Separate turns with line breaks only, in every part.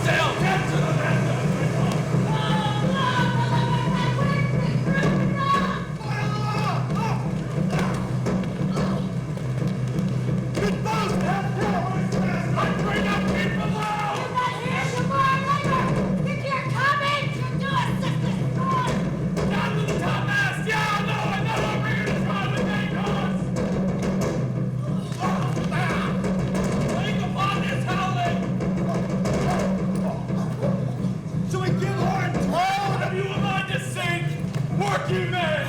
sail! Get to the vessel! Good boat! I'm bringing up people below!
You're not here, you're more later! If you're coming, you're doing assistance!
Down to the topmast! Yeah, I know, I'm bringing this rod with anchors! Link upon this howling! Shall we give horn toll? Have you a mind to sink? Work you men!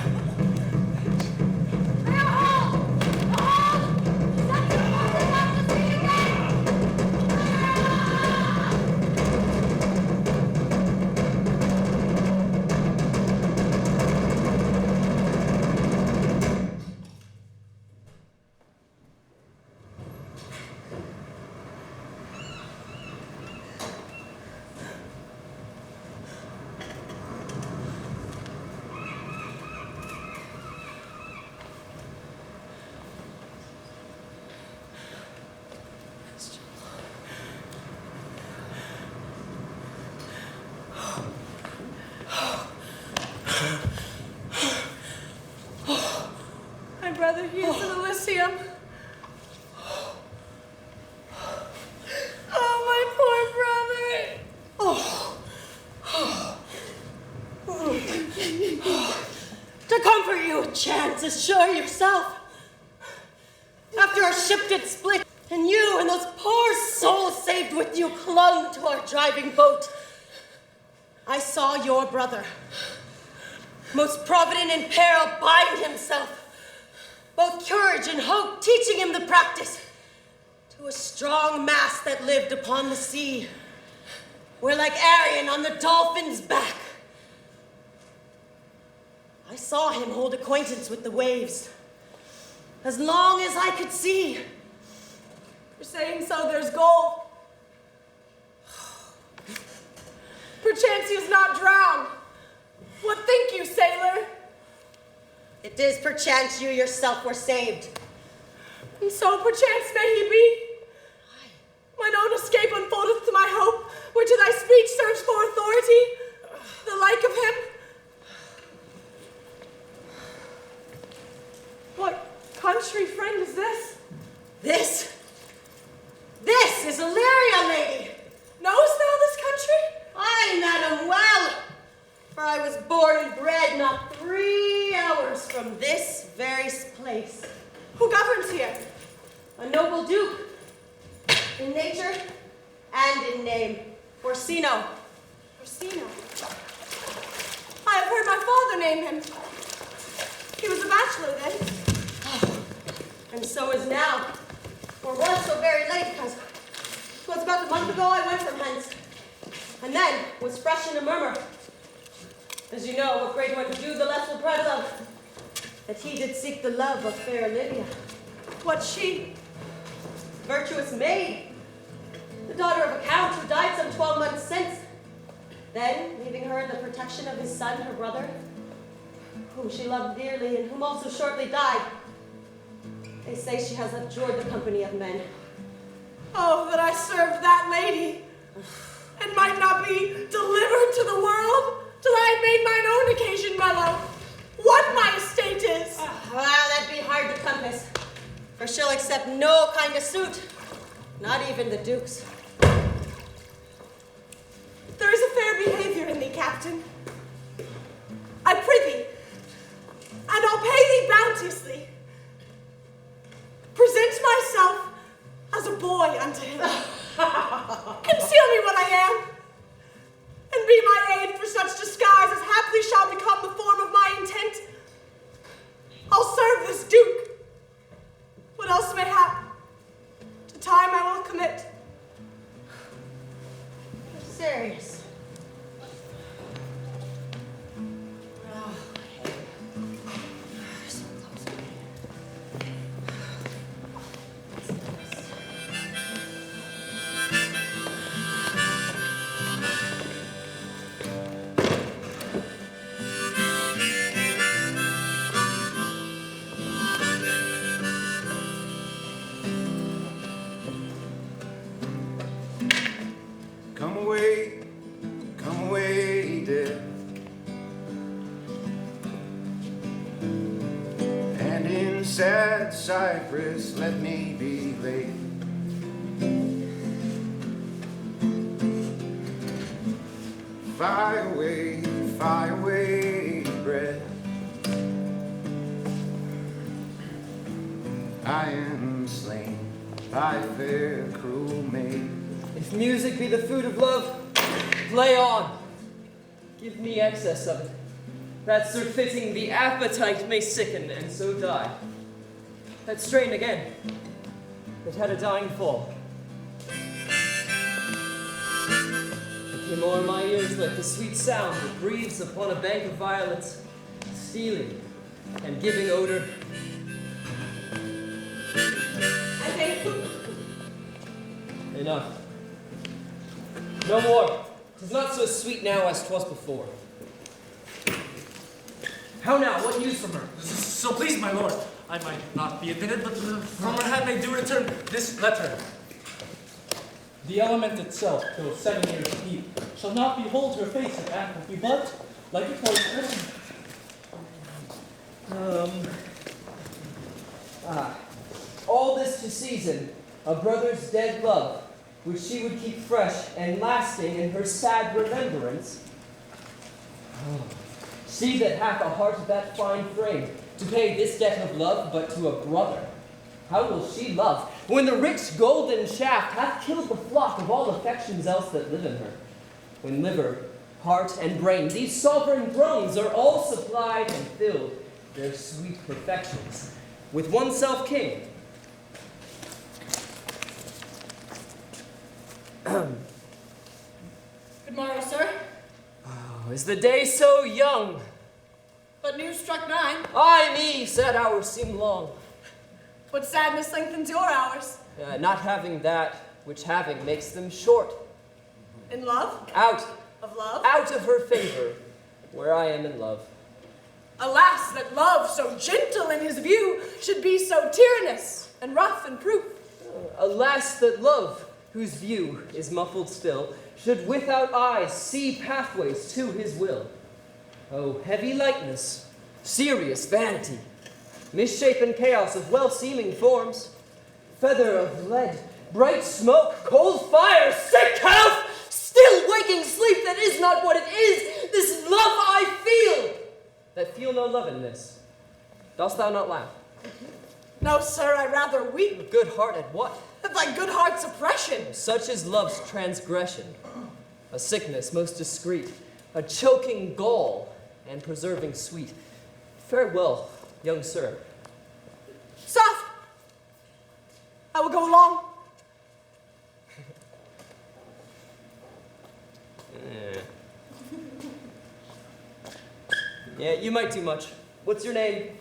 My brother, he is in Elysium. Oh, my poor brother. To comfort you, a chance assure yourself. After our ship did split, and you and those poor souls saved with you clung to our driving boat, I saw your brother, most provident in peril, bind himself, both courage and hope, teaching him the practice, to a strong mast that lived upon the sea, where like Arion on the dolphin's back, I saw him hold acquaintance with the waves, as long as I could see. For saying so, there's gold. Perchance he is not drowned. What think you, sailor? It is perchance you yourself were saved. And so perchance may he be. Mine own escape unfoldeth to my hope, where to thy speech serves for authority, the like of him. What country friend is this? This is Illyria, lady. Knowest thou this country? Aye, madam, well. For I was born and bred not 3 hours from this very place. Who governs here? A noble duke, in nature and in name, Orsino. Orsino? I have heard my father name him. He was a bachelor then. Oh, and so is now, or was so very late, because 'twas about a month ago I went from hence, and then was fresh in a murmur. As you know, what great one to do, the less will praise of, that he did seek the love of fair Lydia. What's she? Virtuous maid, the daughter of a count who died some 12 months since. Then, leaving her in the protection of his son, her brother, whom she loved dearly and whom also shortly died, they say she has abjured the company of men. Oh, that I served that lady, and might not be delivered to the world till I had made mine own occasion mellow. What my estate is. Well, that'd be hard to compass, for she'll accept no kind of suit, not even the duke's. There is a fair behavior in thee, captain. I prithee, and I'll pay thee bounteously. Present myself as a boy unto him. Conceal me what I am, and be my aid for such disguise as haply shall become the form of my intent. I'll serve this duke. What else may hap, to time I will commit. I'm serious.
come away, dear. And in sad Cyprus, let me be laid. Fire away, breath. I am slain by fair, cruel maid.
If music be the food of love, play on. Give me excess of it, that surfeiting the appetite may sicken and so die. That strain again, that had a dying fall. It came o'er my ears like the sweet sound that breathes upon a bank of violets, stealing and giving odor.
I think.
Enough. No more. 'Tis not so sweet now as 'twas before. How now? What news from her?
So please, my lord, I might not be admitted, but from her hand I do return this letter.
The element itself, though 7 years deep, shall not behold her face at apathy, but, like a close
All this to season a brother's dead love, which she would keep fresh and lasting in her sad remembrance. She that hath a heart of that fine frame, to pay this debt of love but to a brother. How will she love, when the rich golden shaft hath killed the flock of all affections else that live in her? When liver, heart, and brain, these sovereign thrones, are all supplied and filled, their sweet perfections, with one self king.
Good morrow, sir.
Oh, is the day so young?
But news struck 9.
Ay me, sad hours seem long.
But sadness lengthens your hours.
Not having that which having makes them short.
In love?
Out
Of love?
of her favor, where I am in love.
Alas, that love, so gentle in his view, should be so tyrannous and rough in proof.
Alas, that love, whose view is muffled still, should without eyes see pathways to his will. Oh, heavy lightness, serious vanity, misshapen chaos of well-seeming forms, feather of lead, bright smoke, cold fire, sick health, still waking sleep that is not what it is, this love I feel, that feel no love in this. Dost thou not laugh?
No, sir, I rather weep.
Good heart at what?
At thy good heart's oppression.
Such is love's transgression, a sickness most discreet, a choking gall, and preserving sweet. Farewell, young sir.
Soft! I will go along.
Yeah, you might do much. What's your name?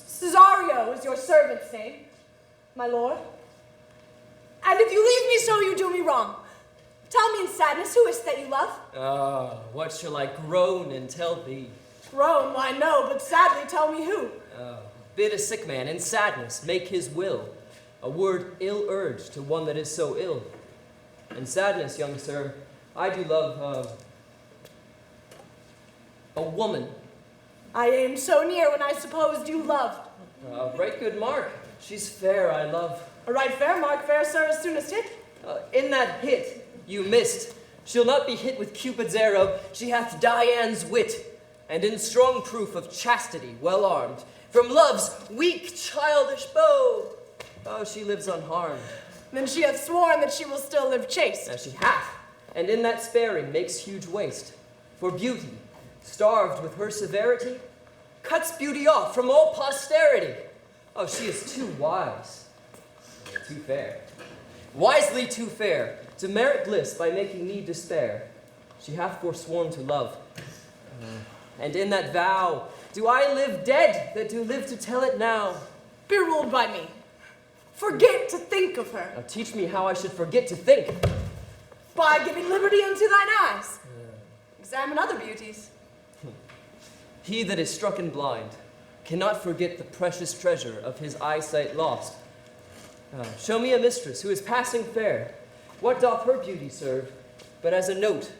Cesario is your servant's name, my lord. And if you leave me so, you do me wrong. Tell me in sadness, who is that you love?
Oh, what shall I groan and tell thee?
Groan, why no, but sadly tell me who.
Oh, bid a sick man in sadness make his will, a word ill-urged to one that is so ill. In sadness, young sir, I do love, a woman.
I aimed so near when I supposed you loved.
Right good mark. She's fair, I love.
A right fair mark, fair sir, as soon as hit.
In that hit you missed. She'll not be hit with Cupid's arrow. She hath Dian's wit, and in strong proof of chastity, well armed, from love's weak, childish bow. Oh, she lives unharmed.
Then she hath sworn that she will still live chaste.
Now she hath, and in that sparing makes huge waste. For beauty, starved with her severity, cuts beauty off from all posterity. Oh, she is too wise, too fair. Wisely too fair, to merit bliss by making me despair. She hath forsworn to love. And in that vow, do I live dead that do live to tell it now?
Be ruled by me. Forget to think of her.
Now teach me how I should forget to think.
By giving liberty unto thine eyes. Examine other beauties.
He that is strucken blind cannot forget the precious treasure of his eyesight lost. Show me a mistress who is passing fair. What doth her beauty serve, but as a note,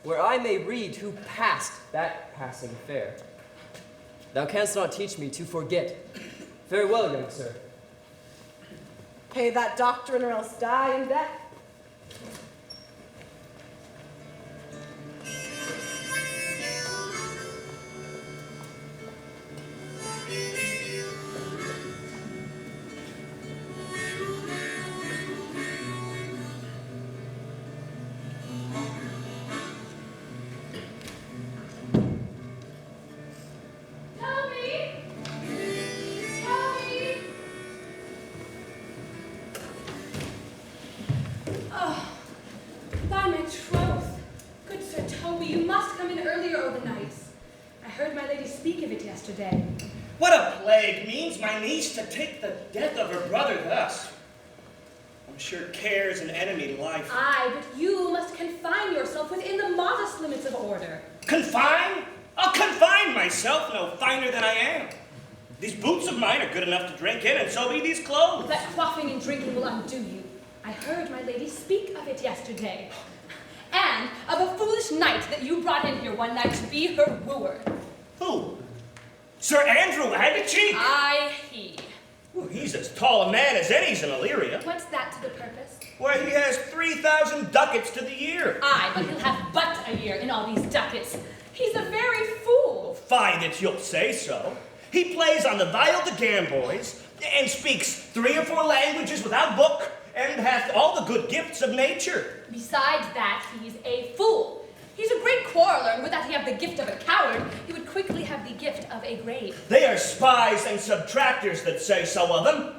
where I may read who passed that passing fair. Thou canst not teach me to forget. Farewell, young sir.
Pay that doctrine or else die in debt.
Yesterday.
What a plague means my niece to take the death of her brother thus. I'm sure care's an enemy to life.
Aye, but you must confine yourself within the modest limits of order.
Confine? I'll confine myself no finer than I am. These boots of mine are good enough to drink in, and so be these clothes.
That quaffing and drinking will undo you. I heard my lady speak of it yesterday. And of a foolish knight that you brought in here one night to be her wooer.
Who? Sir Andrew Agacheek?
Aye, he.
Well, he's as tall a man as any's in Illyria.
What's that to the purpose?
Why, he has 3,000 ducats to the year.
Aye, but he'll have but a year in all these ducats. He's a very fool.
Fie that you'll say so. He plays on the viol de gamboys, and speaks 3 or 4 languages without book, and hath all the good gifts of nature.
Besides that, he's a fool. He's a great quarreler, and would that he have the gift of a coward, he would quickly have the gift of a grave.
They are spies and subtractors that say so of him.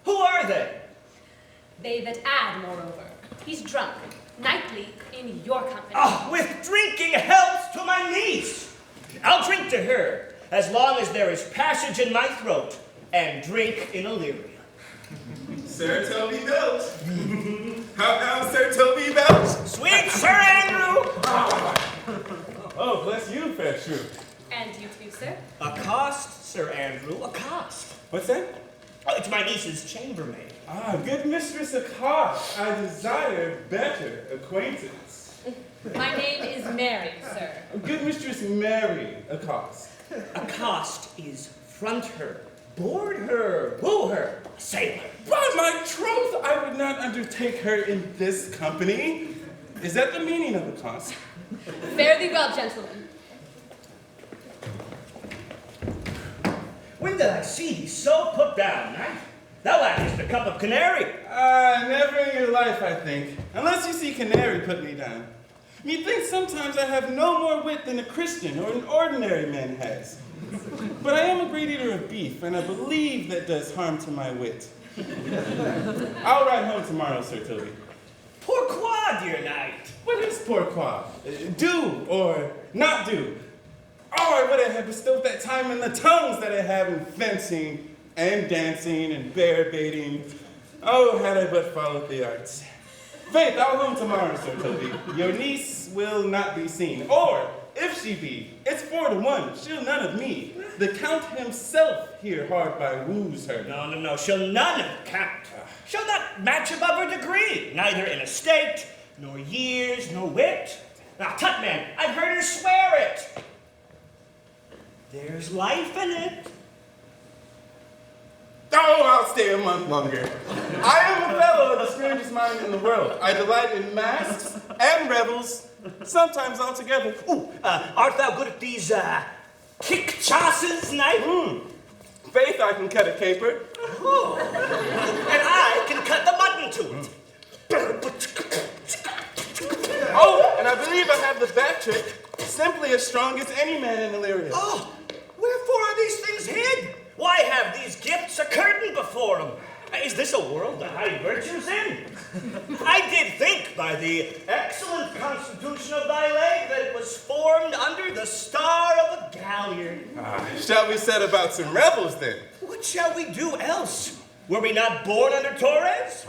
Who are they?
They that add, moreover. He's drunk, nightly, in your company.
Oh, with drinking health to my niece. I'll drink to her, as long as there is passage in my throat, and drink in Illyria.
Sir Toby Belch. How now, Sir Toby Belch?
Sweet Sir Andrew!
Oh, bless you, fair shrew.
And you too, sir.
Accost, Sir Andrew, accost.
What's that?
Oh, it's my niece's chambermaid.
Ah, good mistress Accost. I desire better acquaintance.
My name is Mary, sir.
Good mistress Mary Accost.
Accost is front her, board her, woo her, sail her.
By my troth, I would not undertake her in this company. Is that the meaning of accost?
Fare thee well, gentlemen.
When did I see thee so put down, knight? Thou lackest a cup of canary.
Never in your life, I think. Unless you see canary put me down. Methinks sometimes I have no more wit than a Christian or an ordinary man has. But I am a great eater of beef, and I believe that does harm to my wit. I'll ride home tomorrow, Sir Toby.
Pourquoi, dear knight?
What is pourquoi? Do or not do? Oh, I would have bestowed that time in the tongues that I have in fencing and dancing and bear baiting. Oh, had I but followed the arts. Faith, I'll home tomorrow, Sir Toby. Your niece will not be seen. Or, if she be, it's 4 to 1. She'll none of me. The Count himself here hard by woos her.
No, she'll none of the Count. She'll not match above her degree, neither in estate, nor years, nor wit. Now, tut, man, I've heard her swear it. There's life in it.
Oh, I'll stay a month longer. I am a fellow of the strangest mind in the world. I delight in masks and revels, sometimes all together.
Ooh, art thou good at these, kick-chasses, knight?
Faith, I can cut a caper.
Oh, and I can cut the mutton to it.
Oh, and I believe I have the back trick, simply as strong as any man in Illyria.
Oh, wherefore are these things hid? Why have these gifts a curtain before them? Is this a world to hide virtues in? I did think by the excellent constitution of thy leg that it was formed under the star of a galliard.
Shall we set about some revels then?
What shall we do else? Were we not born under Torres?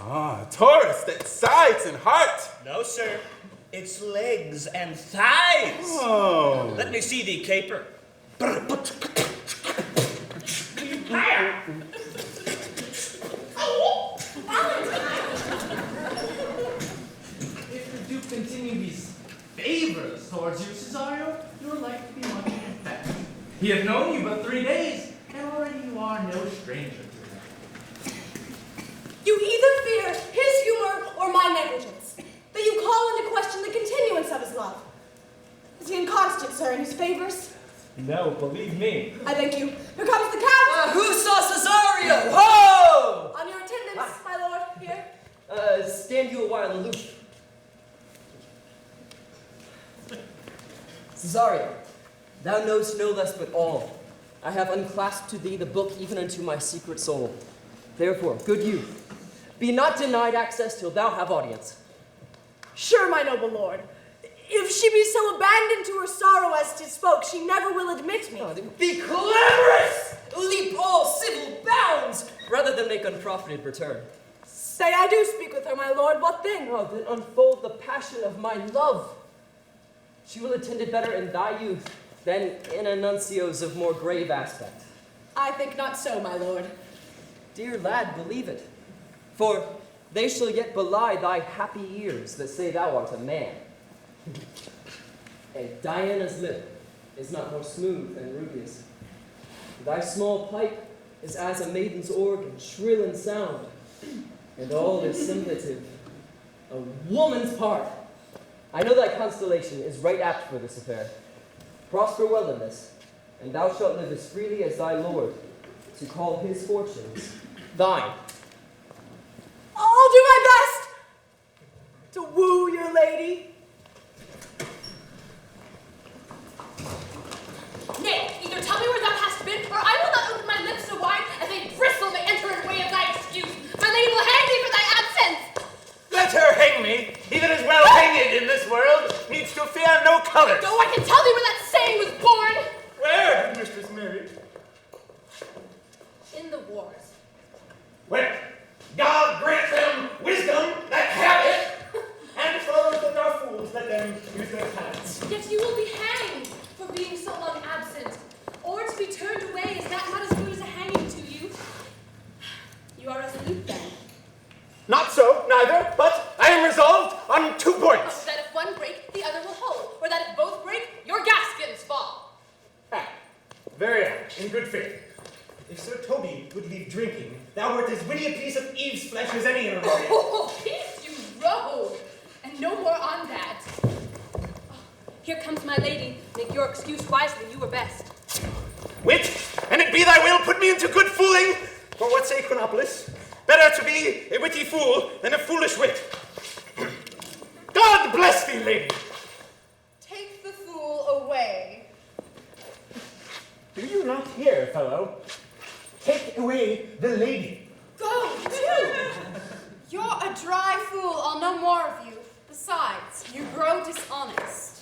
Taurus, that sides and heart.
No, sir. It's legs and thighs.
Oh.
Let me see thee caper. Higher.
If the Duke continue these
favors towards you, Cesario. You are like to be much in fact. He hath known you but 3 days, and already you are no stranger to him.
You either fear his humor or my negligence, that you call into question the continuance of his love. Is he inconstant, sir, in his favors?
No, believe me.
I thank you. Here comes the count!
Who saw Cesario? Ho!
On your attendance, my lord, here.
Stand you a while aloof. Cesario, thou knowst no less but all. I have unclasped to thee the book even unto my secret soul. Therefore, good youth, be not denied access till thou have audience.
Sure, my noble lord. If she be so abandoned to her sorrow as 'tis spoke, she never will admit me.
Be clamorous! Leap all civil bounds, rather than make unprofited return.
Say I do speak with her, my lord, what then?
Oh, then unfold the passion of my love. She will attend it better in thy youth than in a nuncio's of more grave aspect.
I think not so, my lord.
Dear lad, believe it. For they shall yet belie thy happy years that say thou art a man. And Diana's lip is not more smooth than Ruby's. Thy small pipe is as a maiden's organ, shrill in sound, and all is simulative, a woman's part. I know thy constellation is right apt for this affair. Prosper well in this, and thou shalt live as freely as thy lord, to call his fortunes thine.
I'll do my best to woo your lady.
Nay, either tell me where thou hast been, or I will not open my lips so wide as a bristle may enter in way of thy excuse. My lady will hang thee for thy absence.
Let her hang me. Even as well hanged in this world needs to fear no colors.
Go, I can tell thee where that saying was born.
Where, good Mistress Mary?
In the wars.
Well, God grant them wisdom that have it, and for those that are fools, let them use their talents.
Yet you will be hanged for being so long absent. Or to be turned away, is that not as good as a hanging to you? You are resolute then.
Not so, neither, but I am resolved on 2 points.
That if one break, the other will hold, or that if both break, your gaskins fall.
Ah, very apt, in good faith. If Sir Toby would leave drinking, thou wert as witty a piece of Eve's flesh as any in a royal.
Oh, peace, you rogue! And no more on that. Oh, here comes my lady. Make your excuse wisely, you were best.
Wit, and it be thy will, put me into good fooling. For what say Chronopolis? Better to be a witty fool than a foolish wit. God bless thee, lady.
Take the fool away.
Do you not hear, fellow? Take away the lady.
Go, do. You're a dry fool, I'll no more of you. Besides, you grow dishonest.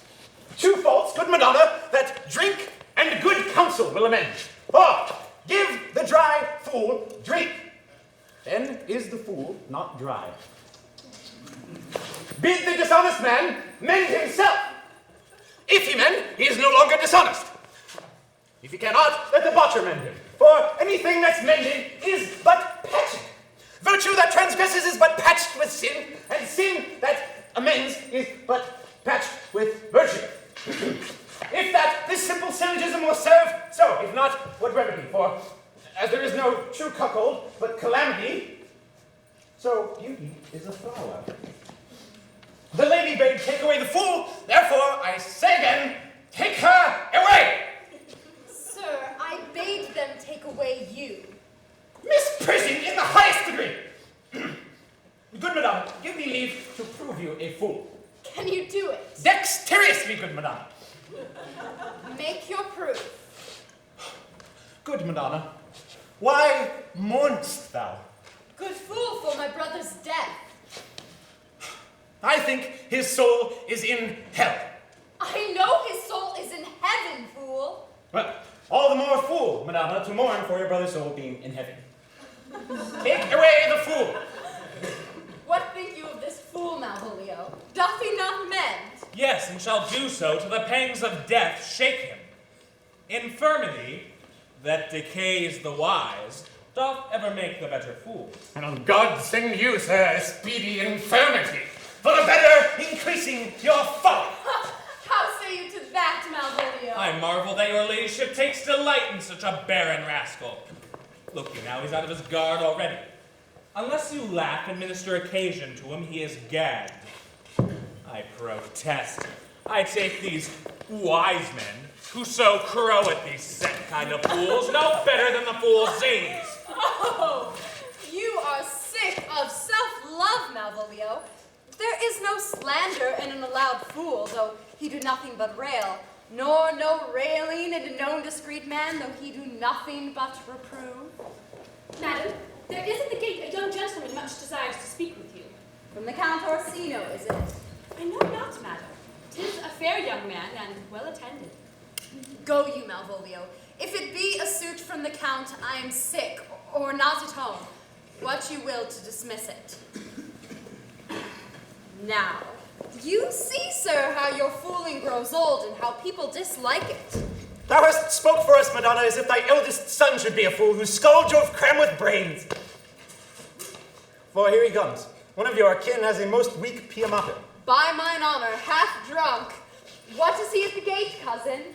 2 faults, good Madonna, that drink and good counsel will amend. For give the dry fool drink. Then is the fool not dry. Bid the dishonest man mend himself. If he mend, he is no longer dishonest. If he cannot, let the botcher mend him. For anything that's mended is but patching. Virtue that transgresses is but patched with sin, and sin that amends is but patched with virtue. If that, this simple syllogism will serve, so, if not, what remedy? For, as there is no true cuckold, but calamity, so beauty is a flower. The lady bade take away the fool, therefore, I say again, take her away!
Sir, I bade them take away you.
Misprising in the highest degree! Good madame, give me leave to prove you a fool.
Can you do it?
Dexterously, good madame.
Make your proof.
Good Madonna, why mourn'st thou?
Good fool for my brother's death.
I think his soul is in hell.
I know his soul is in heaven, fool.
Well, all the more fool, Madonna, to mourn for your brother's soul being in heaven. Take away the fool.
What think you of this fool, Malvolio? Doth he not mend?
Yes, and shall do so till the pangs of death shake him. Infirmity, that decays the wise, doth ever make the better fool.
And on God send you, sir, a speedy infirmity, for the better increasing your folly.
Ha!
I marvel that your ladyship takes delight in such a barren rascal. Look you now, he's out of his guard already. Unless you laugh and minister occasion to him, he is gagged. I protest. I take these wise men who so crow at these set kind of fools no better than the fool Z's.
Oh, you are sick of self-love, Malvolio. There is no slander in an allowed fool, though he do nothing but rail, nor no railing in a known discreet man, though he do nothing but reprove.
Madam, there is at the gate a young gentleman much desires to speak with you.
From the Count Orsino, is it?
I know not, madam. 'Tis a fair young man and well attended.
Go you, Malvolio. If it be a suit from the Count, I am sick, or not at home. What you will to dismiss it. Now, you see, sir, how your fooling grows old and how people dislike it.
Thou hast spoke for us, Madonna, as if thy eldest son should be a fool, whose skull drove cram with brains. For here he comes. One of your kin has a most weak pia mater.
By mine honor, half drunk. What is he at the gate, cousin?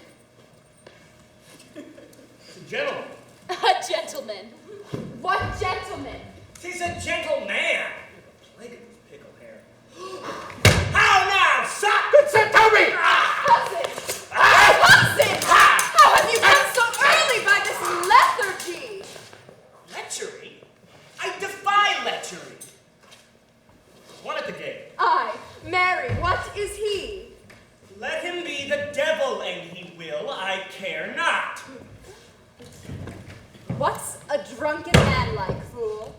Gentlemen.
A gentleman. What gentleman?
He's a gentleman. Plague of his pickle hair. How now, son?
Good sir, tell me!
Cousin! Cousin! How have you come so early by this lethargy?
Lechery? I defy lechery. One at the gate.
Aye, Mary, what is he?
Let him be the devil, and he will, I care not.
What's a drunken man like, fool?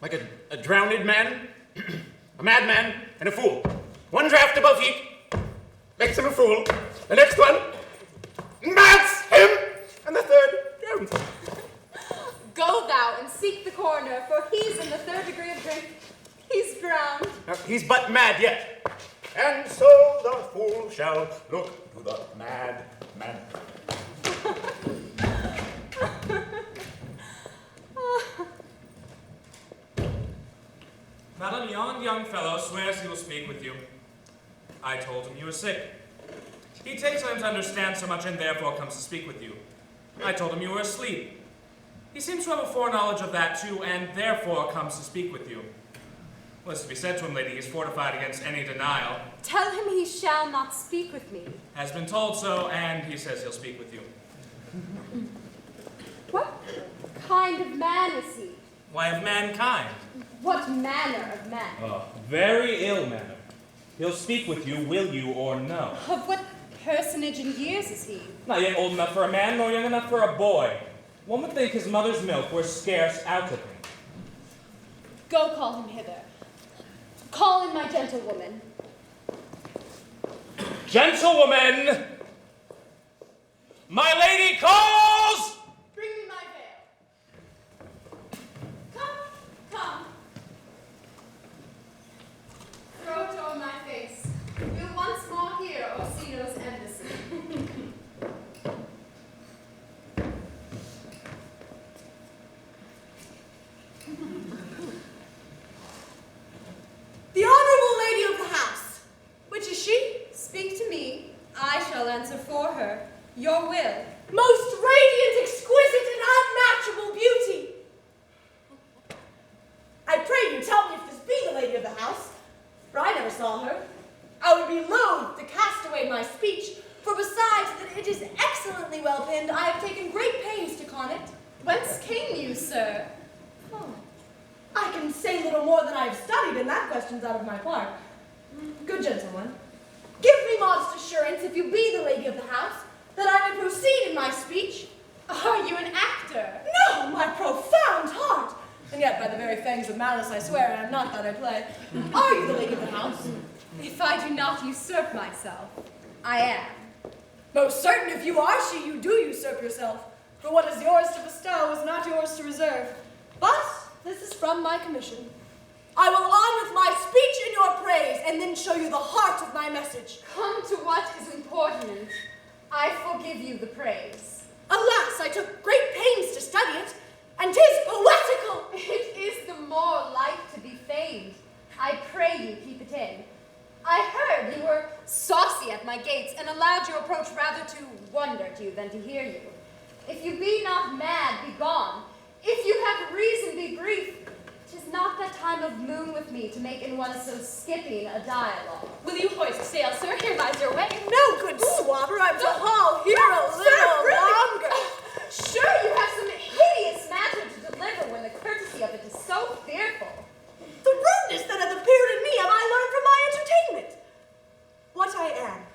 Like a drowned man, a madman, and a fool. One draft above heat makes him a fool. The next one mads him, and the third drowns him.
Go thou and seek the coroner, for he's in the 3rd degree of drink. He's drowned.
He's but mad yet. And so the fool shall look to the mad man.
Madam, yon young fellow swears he will speak with you. I told him you were sick. He takes time to understand so much and therefore comes to speak with you. I told him you were asleep. He seems to have a foreknowledge of that too, and therefore comes to speak with you. What's to be said to him, lady? He is fortified against any denial.
Tell him he shall not speak with me.
Has been told so, and he says he'll speak with you.
What kind of man is he?
Why, of mankind.
What manner of man?
Very ill manner. He'll speak with you, will you or no?
Of what personage in years is he?
Not yet old enough for a man, nor young enough for a boy. One would think his mother's milk were scarce out of him.
Go call him hither. Call in my gentlewoman.
Gentlewoman! My lady calls!
Bring me my veil. Come. Throw it over my face. We'll once more hear Orsino's embassy. The honorable lady of the house. Which is she? Speak to me. I shall answer for her. Your will.
Most radiant, exquisite, and unmatchable beauty. I pray you tell me if this be the lady of the house, for I never saw her. I would be loath to cast away my speech, for besides that it is excellently well pinned, I have taken great pains to con it.
Whence came you, sir?
Oh, I can say little more than I have studied, and that question's out of my part. Good gentleman, give me modest assurance, if you be the lady of the house, that I may proceed in my speech.
Are you an actor?
No, my profound heart! And yet, by the very fangs of malice, I swear I am not that I play. Are you the lady of the house?
If I do not usurp myself, I am.
Most certain if you are she, you do usurp yourself. For what is yours to bestow is not yours to reserve. But this is from my commission. I will on with my speech in your praise, and then show you the heart of my message.
Come to what is important. I forgive you the praise.
Alas, I took great pains to study it, and 'tis poetical.
It is the more light to be feigned. I pray you keep it in. I heard you were saucy at my gates,
and allowed your approach rather to wonder to you than to hear you. If you be not mad, be gone. If you have reason, be brief. 'Tis not that time of moon with me to make in one so skipping a dialogue.
Will you hoist sail, sir? Here lies your way.
No, good swabber, I'm to haul here a little longer.
Sure, you have some hideous matter to deliver when the courtesy of it is so fearful.
The rudeness that hath appeared in me have I learned from my entertainment. What I am,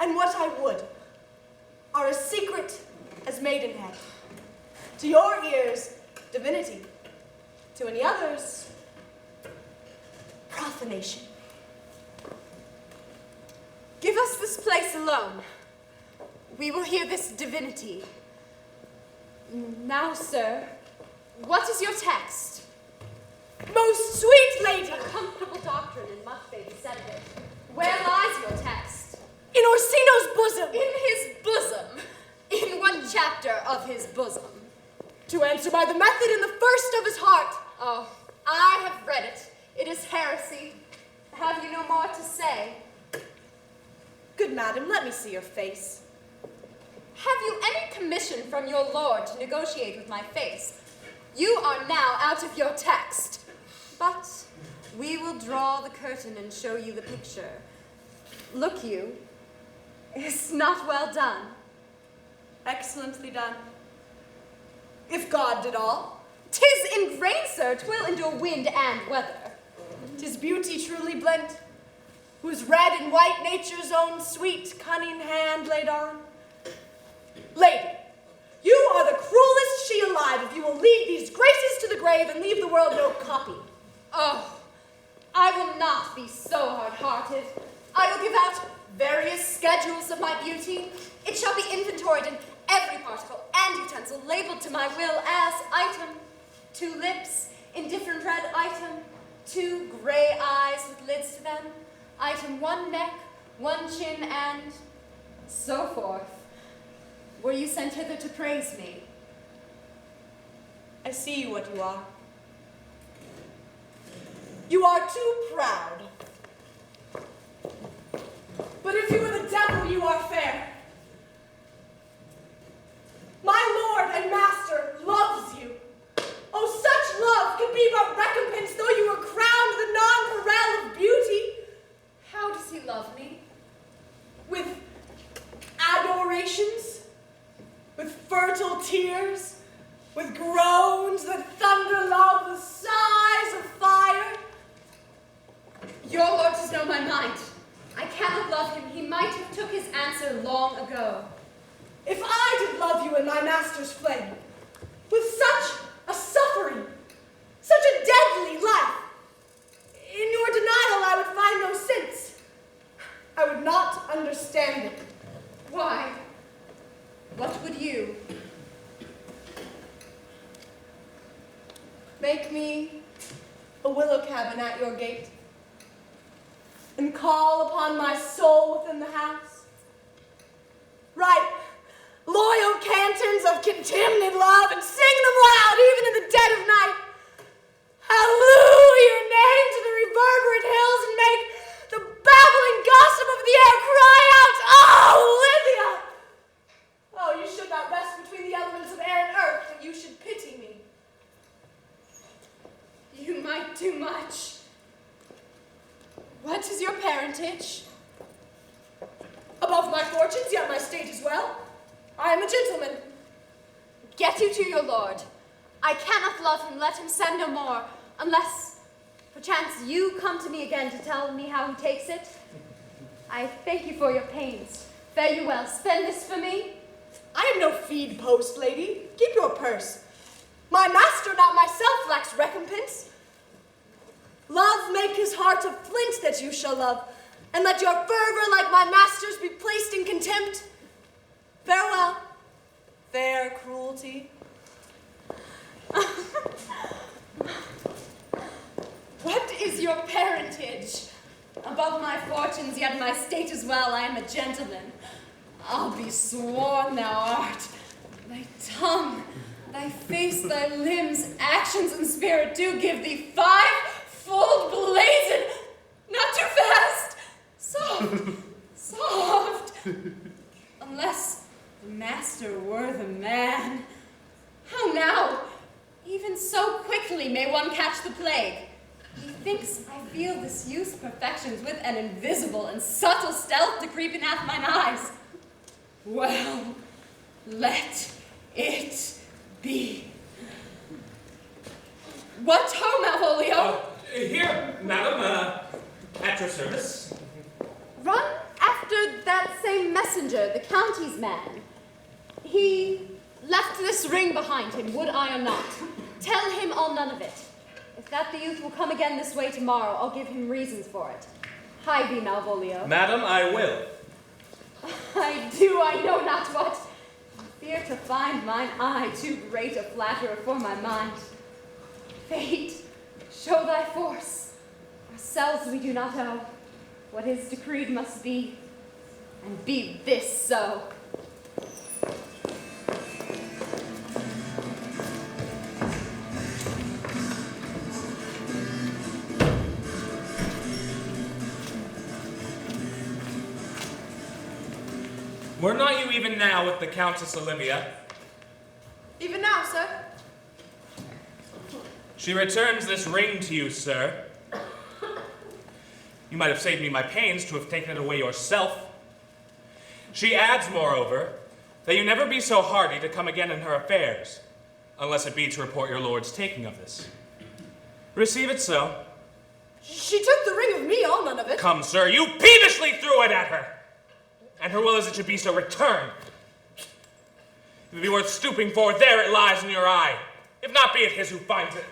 and what I would, are as secret as maidenhead. To your ears, divinity. To any others, profanation.
Give us this place alone. We will hear this divinity. Now, sir, what is your text?
Most sweet lady!
A comfortable doctrine, and much may be said of it. Where lies your text?
In Orsino's bosom.
In his bosom. In what chapter of his bosom?
To answer by the method in the first of his heart.
Oh, I have read it. It is heresy. Have you no more to say?
Good madam, let me see your face.
Have you any commission from your lord to negotiate with my face? You are now out of your text. But we will draw the curtain and show you the picture. Look you, it's not well done.
Excellently done. If God did all.
'Tis in grain, sir, 'twill endure wind and weather.
'Tis beauty truly blent, whose red and white nature's own sweet, cunning hand laid on. Lady, you are the cruelest she alive if you will lead these graces to the grave and leave the world no copy.
Oh, I will not be so hard-hearted. I will give out various schedules of my beauty. It shall be inventoried in every particle and utensil labeled to my will as item. 2 lips, indifferent red item. 2 gray eyes with lids to them. Item 1 neck, 1 chin, and so forth. Were you sent hither to praise me?
I see what you are. You are too proud. But if you are the devil, you are fair. My lord and master loves you. Oh, such love could be but recompense though you were crowned the nonpareil of beauty.
How does he love me?
With adorations, with fertile tears, with groans that thunder love, with sighs of fire.
Your lord does know my mind. I cannot love him. He might have took his answer long ago.
If I did love you in my master's flame, with such a suffering, such a deadly life, in your denial I would find no sense. I would not understand it.
Why? What would you?
Make me a willow cabin at your gate, and call upon my soul within the house. Write loyal cantons of contemned love and sing them loud even in the dead of night. Halloo your name to the reverberant hills and make the babbling gossip of the air cry out, oh, Lydia! Oh, you should not rest between the elements of air and earth, but you should pity me.
You might do much. What is your parentage?
Above my fortunes, yet my state is well. I am a gentleman.
Get you to your lord. I cannot love him. Let him send no more, unless, perchance, you come to me again to tell me how he takes it. I thank you for your pains. Fare you well. Spend this for me.
I am no feed post, lady. Keep your purse. My master, not myself, lacks recompense. Love make his heart of flint that you shall love, and let your fervor, like my master's, be placed in contempt. Farewell, fair cruelty.
What is your parentage? Above my fortunes, yet my state is well. I am a gentleman. I'll be sworn thou art. Thy tongue, thy face, thy limbs, actions, and spirit do give thee 5-fold blazon. Not too fast. Soft, soft.
Unless the master were the man.
How now? Even so quickly may one catch the plague. Methinks I feel this youth's perfections with an invisible and subtle stealth to creep in hath mine eyes.
Well, let it be.
What ho, Malvolio?
Here, madam, at your service.
Run after that same messenger, the county's man. He left this ring behind him, would I or not. Tell him all none of it. If that the youth will come again this way tomorrow, I'll give him reasons for it. Hie thee, Malvolio.
Madam, I will.
I know not what. I fear to find mine eye too great a flatterer for my mind. Fate, show thy force. Ourselves we do not owe. What is decreed must be, and be this so.
Were not you even now with the Countess Olivia?
Even now, sir?
She returns this ring to you, sir. You might have saved me my pains to have taken it away yourself. She adds, moreover, that you never be so hardy to come again in her affairs, unless it be to report your lord's taking of this. Receive it so.
She took the ring of me, all none of it.
Come, sir, you peevishly threw it at her. And her will is it should be so returned. If it be worth stooping for, there it lies in your eye. If not, be it his who finds it.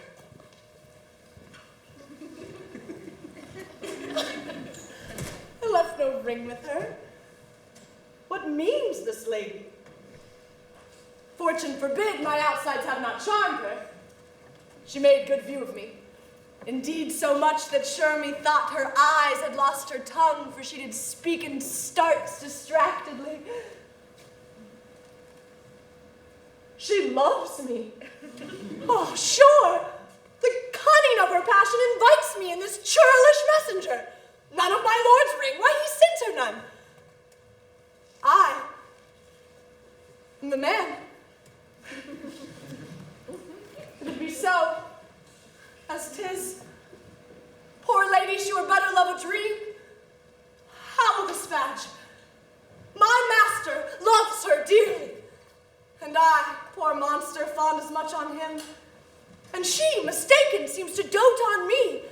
I left no ring with her. What means this lady? Fortune forbid my outsides have not charmed her. She made good view of me. Indeed, so much that sure me thought her eyes had lost her tongue, for she did speak in starts distractedly. She loves me. Oh, sure. The cunning of her passion invites me in this churlish messenger. None of my lord's ring, why he sends her none. I am the man. If it be so, as 'tis, poor lady, she were better love a dream. How will this badge? My master loves her dearly, and I, poor monster, fond as much on him, and she, mistaken, seems to dote on me.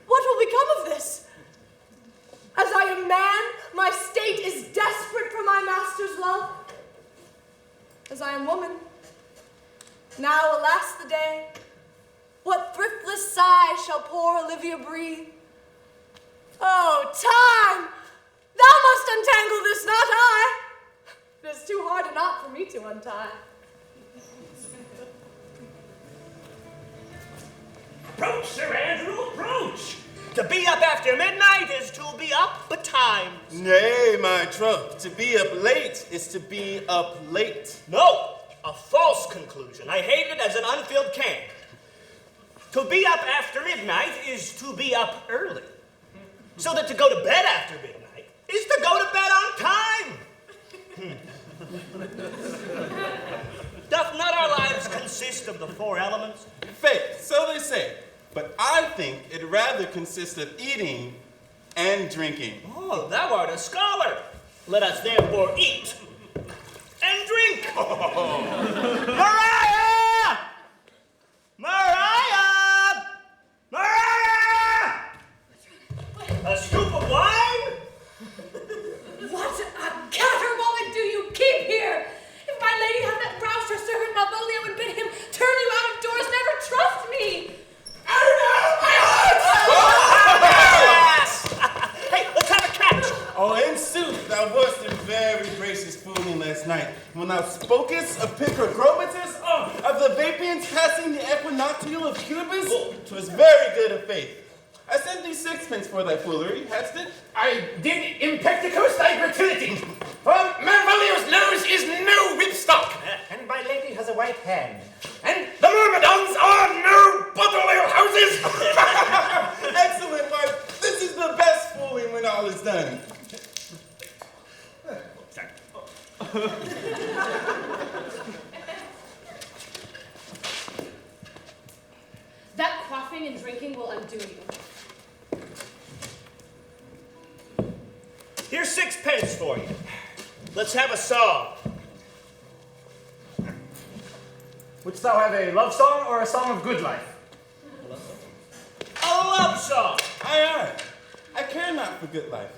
What will become of this? As I am man, my state is desperate for my master's love. As I am woman, now alas the day, what thriftless sigh shall poor Olivia breathe? Oh, time! Thou must untangle this, not I! It is too hard a knot for me to untie.
Approach, Sir Andrew, approach! To be up after midnight is to be up betimes.
Nay, my troth, to be up late is to be up late.
No, a false conclusion. I hate it as an unfilled can. To be up after midnight is to be up early. So that to go to bed after midnight is to go to bed on time. Doth not our lives consist of the four elements?
Faith, so they say. But I think it rather consists of eating and drinking.
Oh, thou art a scholar. Let us therefore eat and drink. Mariah! Mariah! Mariah! A scoop of wine?
What a caterwauling do you keep here? If my lady had not roused her servant Malvolio and bid him turn you out of doors, never trust me.
Hey, let's have a catch.
Oh, in sooth, thou wast in very gracious fooling last night, when thou spokest of Picrochromatus, of the Vapians passing the equinoctial of Cubus. 'Twas very good of faith. I sent thee sixpence for thy foolery, hadst it?
I did impecticos thy gratuity, for Malvolio's nose is no whipstock, and my lady has a white hand, and the myrmidons are no bottle ale houses.
Excellent, wife. This is the best fooling when all is done.
That quaffing and drinking will undo you.
Here's 6 pence for you. Let's have a song.
Wouldst thou have a love song or a song of good life?
A love song.
Aye. I care not for good life.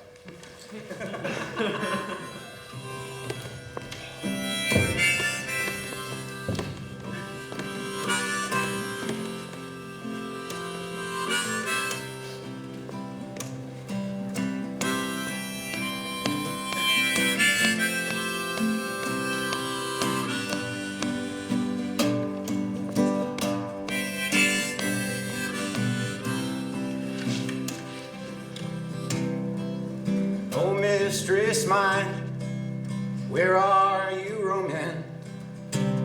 Oh, mistress mine, where are you roaming?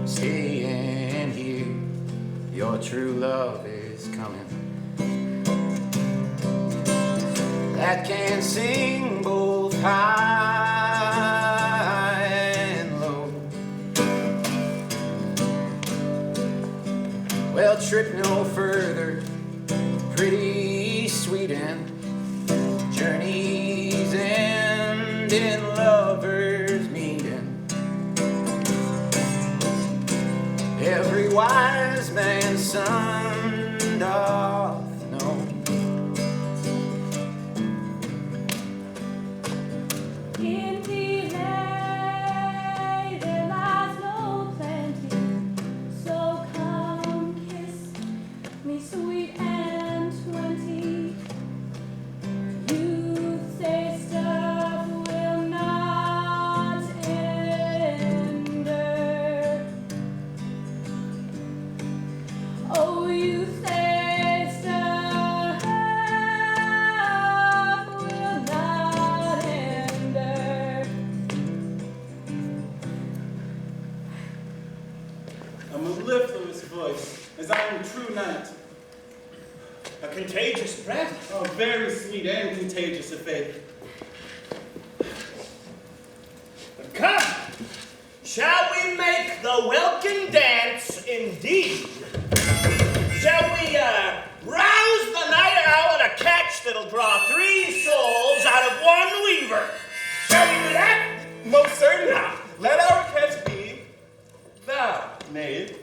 Staying here, your true love is coming. That can sing both high and low. Well, trip no further, pretty sweet end. Journeys end in lovers meeting. Every wise man's son doth know.
In delay there lies no plenty, so come kiss me sweet and 20. Youth say stuff will not hinder. Oh, you say stuff will not hinder.
A mellifluous voice, as I am a true knight.
A contagious breath.
Oh, very sweet and contagious of faith.
Come, shall we make the welkin dance indeed? Shall we rouse the night owl at a catch that'll draw 3 souls out of 1 weaver? Shall we do that?
Most certainly. Let our catch be thou, knave.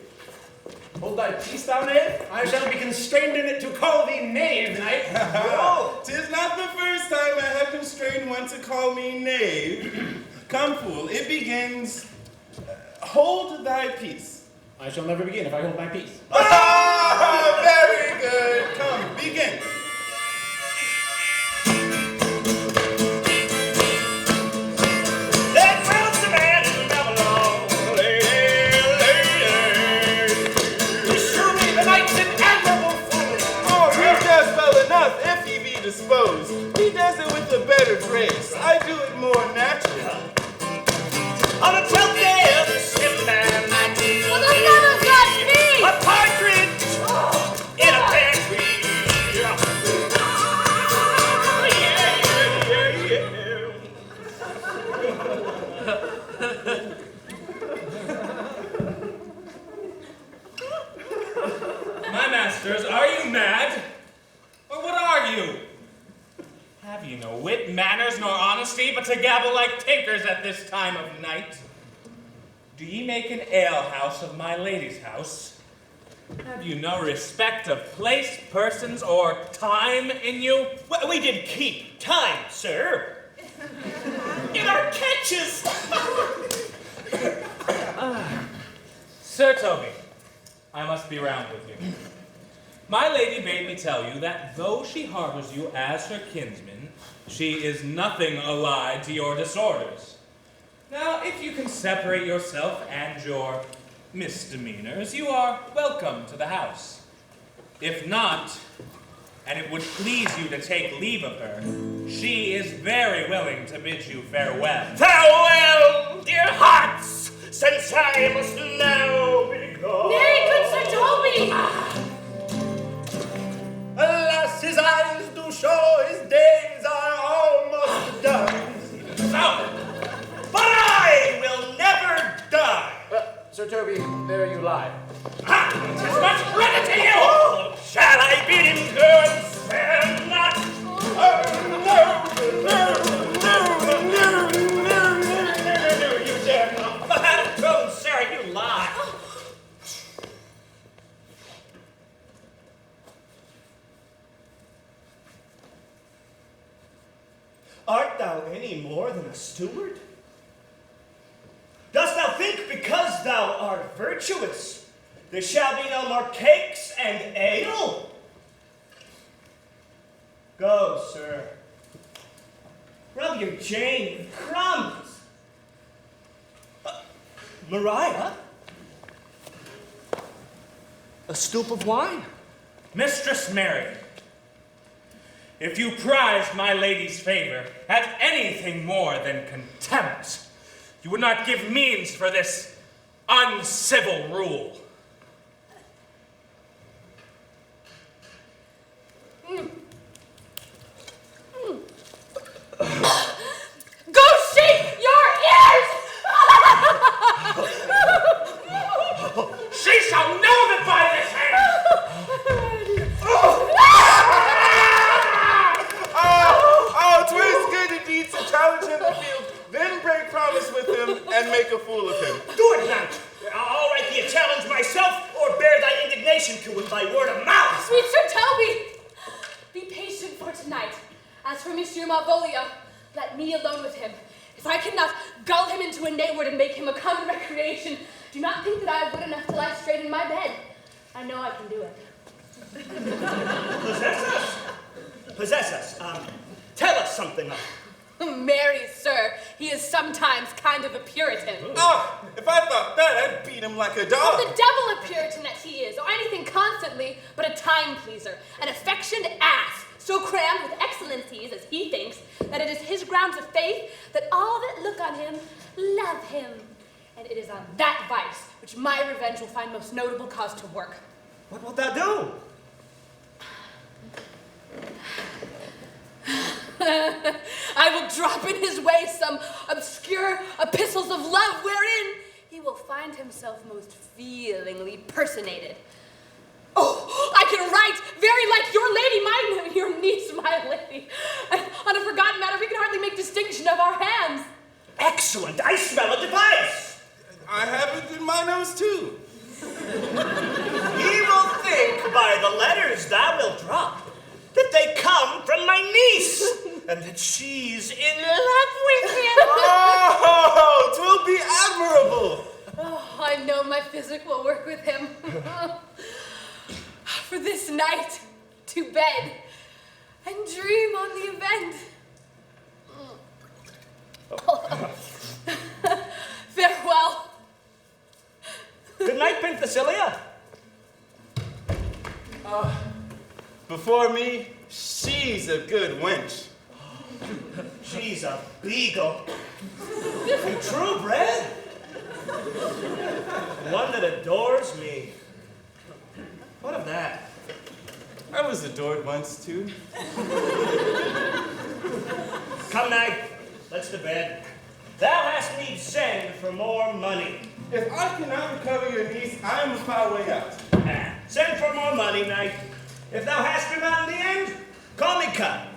Hold thy peace, thou knave. I shall be constrained in it to call thee knave, knight.
Oh, 'tis not the first time I have constrained one to call me knave. Come, fool, it begins. Hold thy peace.
I shall never begin if I hold my peace.
Ah, very good. Come, begin.
That wells a man in Babylon, lady.
Surely the knight's an admirable fool.
Oh, he does well enough if he be disposed. He does it with a better grace. I do it more naturally.
On the 12th day of the 7th and 19th
For the love of God, please!
a partridge in a pear tree. Yeah, yeah,
My masters, are you mad? Or what are you? Have you no wit, manners, nor honesty, but to gabble like tinkers at this time of night? Do ye make an alehouse of my lady's house? Have you no respect of place, persons, or time in you?
Well, we did keep time, sir. In our catches.
Sir Toby, I must be round with you. My lady bade me tell you that though she harbors you as her kinsman, she is nothing allied to your disorders. Now, if you can separate yourself and your misdemeanors, you are welcome to the house. If not, and it would please you to take leave of her, she is very willing to bid you farewell.
Farewell, dear hearts, since I must now be gone.
Nay, good Sir Toby!
Alas, his eyes do show his days are almost done.
So, but I will never
Sir Toby, there you lie.
Ah, 'tis much credit to you! Oh, shall I bid him go and spare not? Oh, no, you dare not. Oh, sir, you lie. Art thou any more than a steward? Dost thou think because thou art virtuous, there shall be no more cakes and ale? Go, sir. Rub your Jane with crumbs. Maria? A stoup of wine?
Mistress Mary, if you prized my lady's favor at anything more than contempt, you would not give means for this uncivil rule.
Go shake your ears!
She shall know that by this hand!
Oh, 'twas good indeed to challenge him in the field, then break promise with him and make a fool of him.
Do it, Knight. I'll write thee a challenge myself, or bear thy indignation to him by word of mouth.
Sweet Sir Toby, be patient for tonight. As for Monsieur Malvolio, let me alone with him. If I cannot gull him into a nayword and make him a common recreation, do not think that I have wit enough to lie straight in my bed. I know I can do it.
Possess us. Possess us. Tell us something of him.
Marry, sir, he is sometimes kind of a Puritan.
Ah, if I thought that, I'd beat him like a dog.
Oh, the devil a Puritan that he is, or anything constantly but a time pleaser, an affectioned ass, so crammed with excellencies, as he thinks, that it is his grounds of faith that all that look on him love him. And it is on that vice which my revenge will find most notable cause to work.
What wilt thou do?
I will drop in his way some obscure epistles of love wherein he will find himself most feelingly personated. Oh, I can write very like your lady, your niece, my lady. On a forgotten matter, we can hardly make distinction of our hands.
Excellent. I smell a device.
I have it in my nose, too.
Ye will think by the letters thou wilt drop that they come from my niece, and that she's in love with him.
Oh, 'twill be admirable.
Oh, I know my physic will work with him. For this night, to bed, and dream on the event. Farewell.
Good night, Penthesilea.
Before me, she's a good wench.
She's a beagle. And true bred. One that adores me. What of that?
I was adored once, too.
Come, Knight. Let's to bed. Thou hast need send for more money.
If I cannot recover your niece, I am a foul way out.
Send for more money, Knight. If thou hast her not in the end, call me Cut.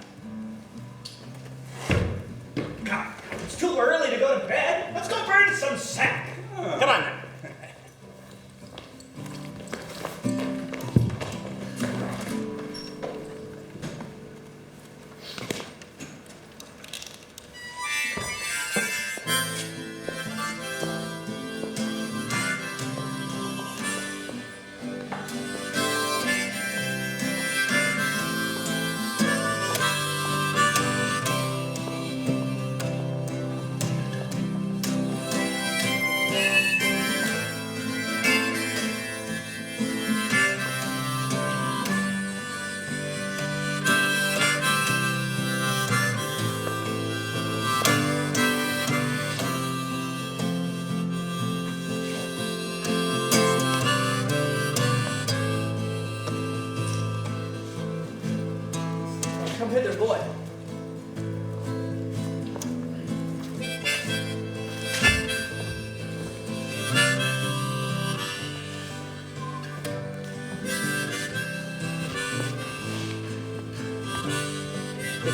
Come, it's too early to go to bed. Let's go burn some sack. Come on, Knight.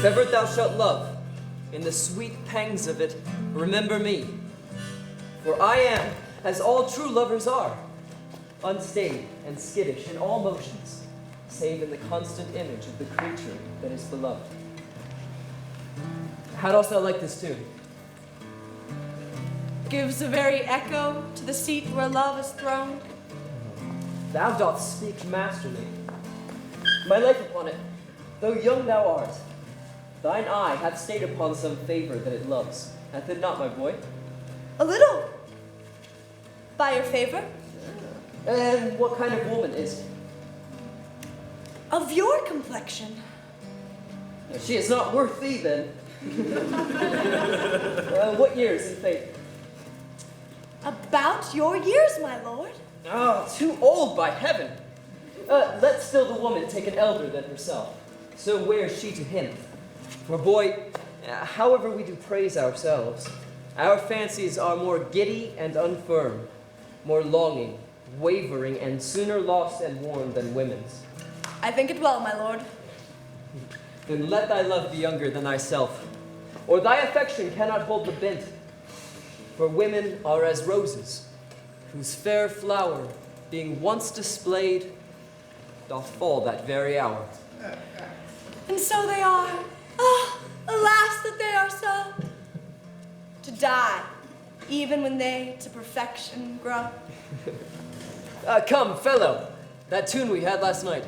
ever thou shalt love, in the sweet pangs of it, remember me. For I am, as all true lovers are, unstaid and skittish in all motions, save in the constant image of the creature that is beloved. How dost thou like this tune?
Gives a very echo to the seat where love is throned.
Thou dost speak masterly. My life upon it, though young thou art, thine eye hath stayed upon some favor that it loves. Hath it not, my boy?
A little. By your favor?
And what kind of woman is it?
Of your complexion.
She is not worth thee, then. What years in faith?
About your years, my lord.
Ah, too old, by heaven. Let still the woman take an elder than herself. So wears she to him. For boy, however we do praise ourselves, our fancies are more giddy and unfirm, more longing, wavering, and sooner lost and worn than women's.
I think it well, my lord.
Then let thy love be younger than thyself, or thy affection cannot hold the bent. For women are as roses, whose fair flower, being once displayed, doth fall that very hour.
And so they are. Ah, alas that they are so. To die, even when they to perfection grow.
Come, fellow, that tune we had last night.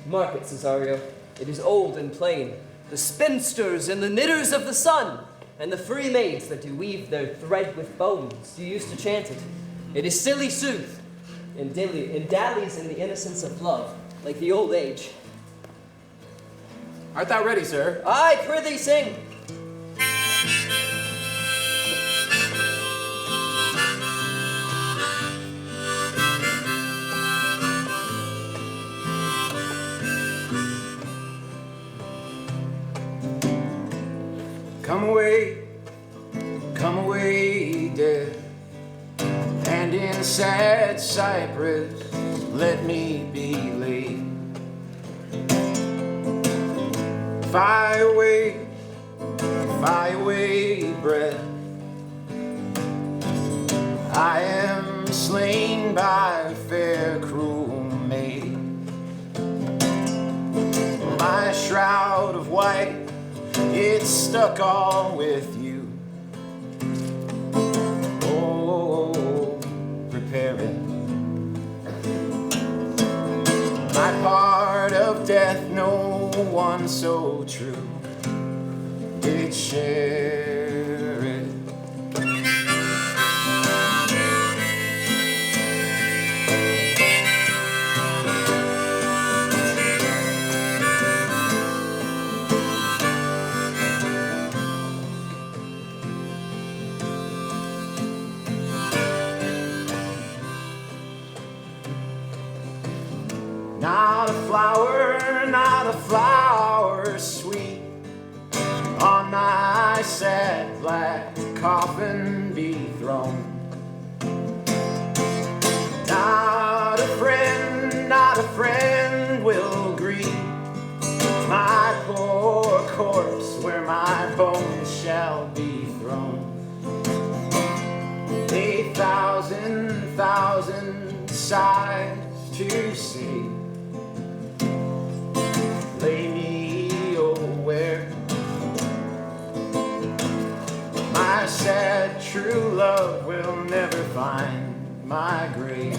Mark it, Cesario. It is old and plain. The spinsters and the knitters of the sun, and the free maids that do weave their thread with bones, you used to chant it. It is silly sooth, and dallies in the innocence of love, like the old age.
Art thou ready, sir?
Aye, prithee sing.
Come away, dead, and in sad cypress let me be laid. Fly away, breath. I am slain by a fair, cruel maid. My shroud of white, it's stuck all with you. Oh, prepare it. My part of death, no one so true did share it. Not a flower sweet on my sad black coffin be thrown. Not a friend will greet my poor corpse where my bones shall be thrown. 8,000 sighs to see. Lay me, oh, where my sad true love will never find my grave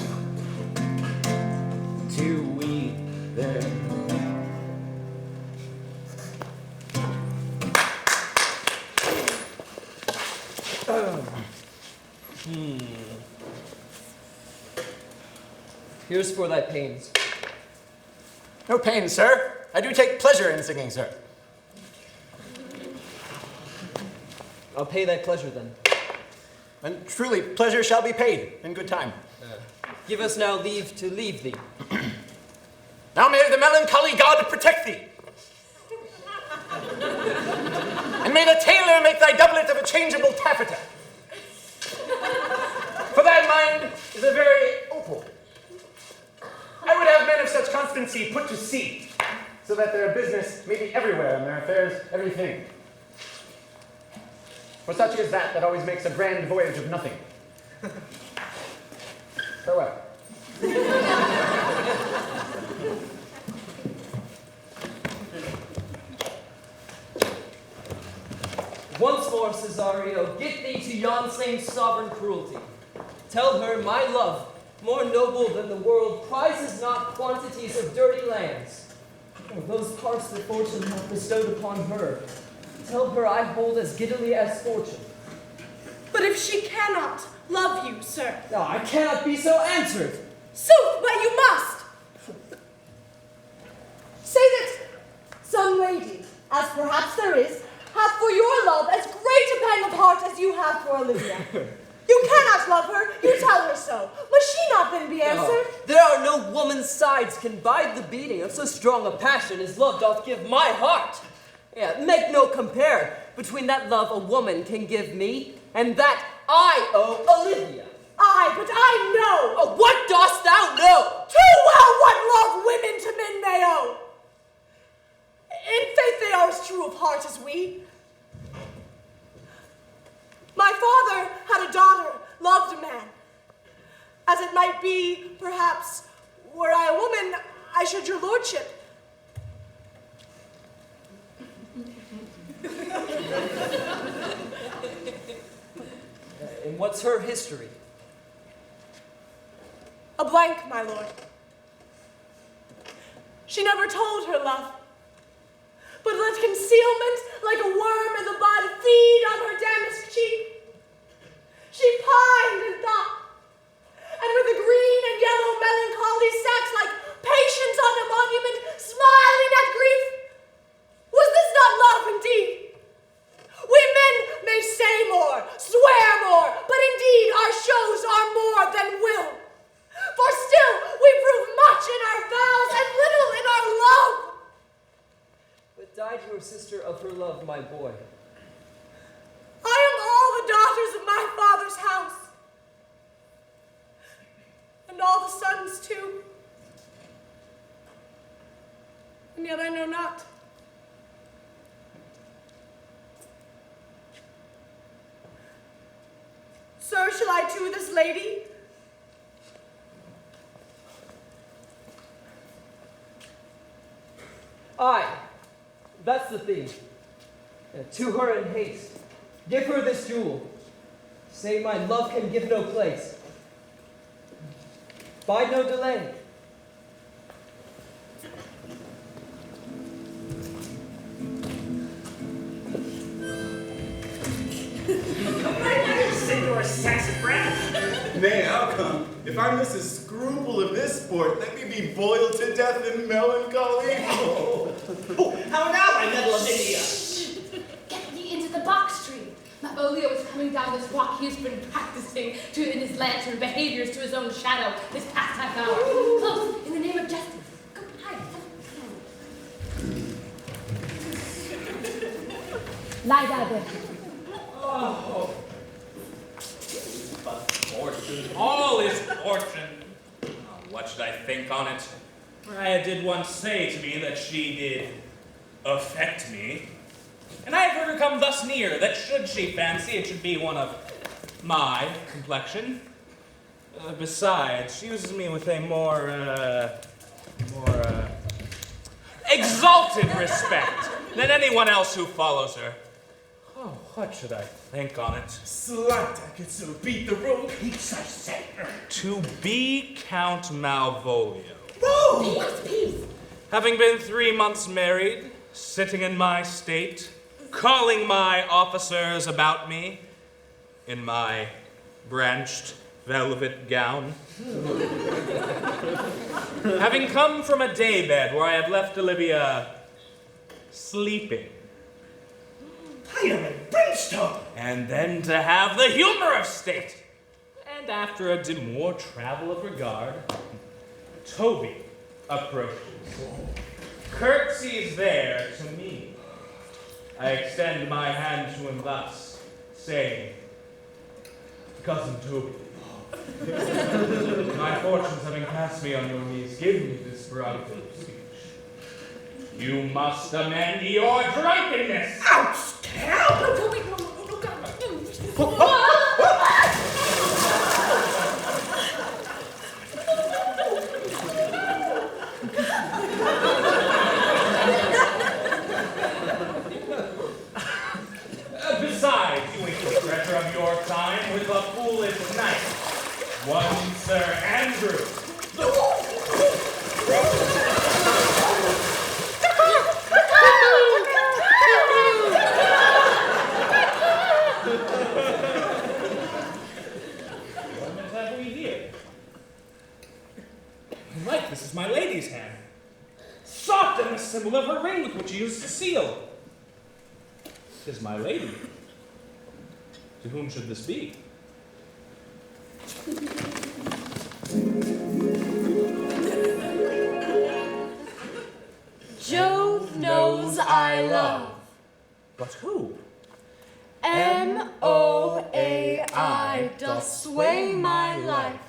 to weep there.
Here's for thy pains.
No pain, sir. I do take pleasure in singing, sir.
I'll pay thy pleasure then.
And truly, pleasure shall be paid in good time.
Give us now leave to leave thee.
Now may the melancholy god protect thee. And may the tailor make thy doublet of a changeable taffeta. For thy mind is a very opal. I would have men of such constancy put to sea, so that their business may be everywhere and their affairs everything. For such is that always makes a grand voyage of nothing. Farewell.
Once more, Cesario, get thee to yon same sovereign cruelty. Tell her my love, more noble than the world, prizes not quantities of dirty lands, or those parts that fortune hath bestowed upon her. Tell her I hold as giddily as fortune.
But if she cannot love you, sir.
No, I cannot be so answered.
Sooth, but you must. Say that some lady, as perhaps there is, hath for your love as great a pang of heart as you have for Olivia. You cannot love her, you tell her so. Must she not then be answered?
No, there are no woman's sides can bide the beating of so strong a passion as love doth give my heart. Yeah, make no compare between that love a woman can give me and that I owe Olivia.
Aye, but I know.
Oh, what dost thou know?
Too well what love women to men may owe. In faith they are as true of heart as we. My father had a daughter, loved a man. As it might be, perhaps, were I a woman, I should your lordship.
And what's her history?
A blank, my lord. She never told her love, but let concealment like a worm in the bud feed on her damask cheek. She pined and thought, and with a green and yellow melancholy sat like patience on a monument, smiling at grief. Was this not love indeed? We men may say more, swear more, but indeed our shows are more than will. For still we prove much in our vows and little in our love.
But died your sister of her love, my boy?
I am all the daughters of my father's house, and all the sons too. And yet I know not. Sir, shall I to this lady?
Aye, that's the thing. To her in haste. Give her this jewel. Say my love can give no place. Bide no delay.
Senor Sassafras.
Nay, how come? If I miss a scruple of this sport, let me be boiled to death in melancholy.
How now, my medal of India?
Get thee into the box tree. Malvolio is coming down this walk. He has been practicing in his lantern behaviors to his own shadow this past half hour. Close, in the name of justice. Go, hide. Lie down there.
Oh. But fortune, all is fortune. What should I think on it? Maria did once say to me that she did affect me. And I have heard her come thus near, that should she fancy it should be one of my complexion. Besides, she uses me with a more exalted respect than anyone else who follows her. Oh, what should I think on it?
Slut, I could so beat the rope.
Peace, I say.
To be Count Malvolio.
Peace.
Having been 3 months married, sitting in my state, calling my officers about me in my branched velvet gown. Having come from a daybed where I had left Olivia sleeping.
Fire and brimstone!
And then to have the humor of state. And after a demure travel of regard, Toby approaches. Curtsies there to me. I extend my hand to him thus, saying, Cousin Toby, my fortunes having cast me on your knees, give me this prerogative of speech. You must amend your drunkenness.
Ouch! Help!
Besides, you waste the treasure of your time with a foolish knight, one Sir Andrew. What have we here? Like, this is my lady's hand. Soft and the symbol of her ring with which she used to seal. 'Tis my lady. To whom should this be?
Jove knows I love.
But who?
M-O-A-I doth sway my life.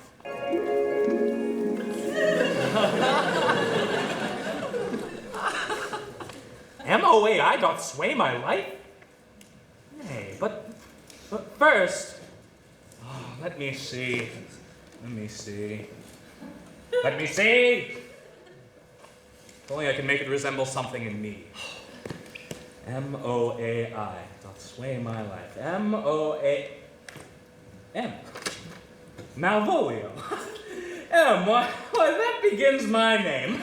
M-O-A-I doth sway my life? Nay, but first, let me see. If only I can make it resemble something in me. M-O-A-I doth sway my life. M. Malvolio. M, why that begins my name.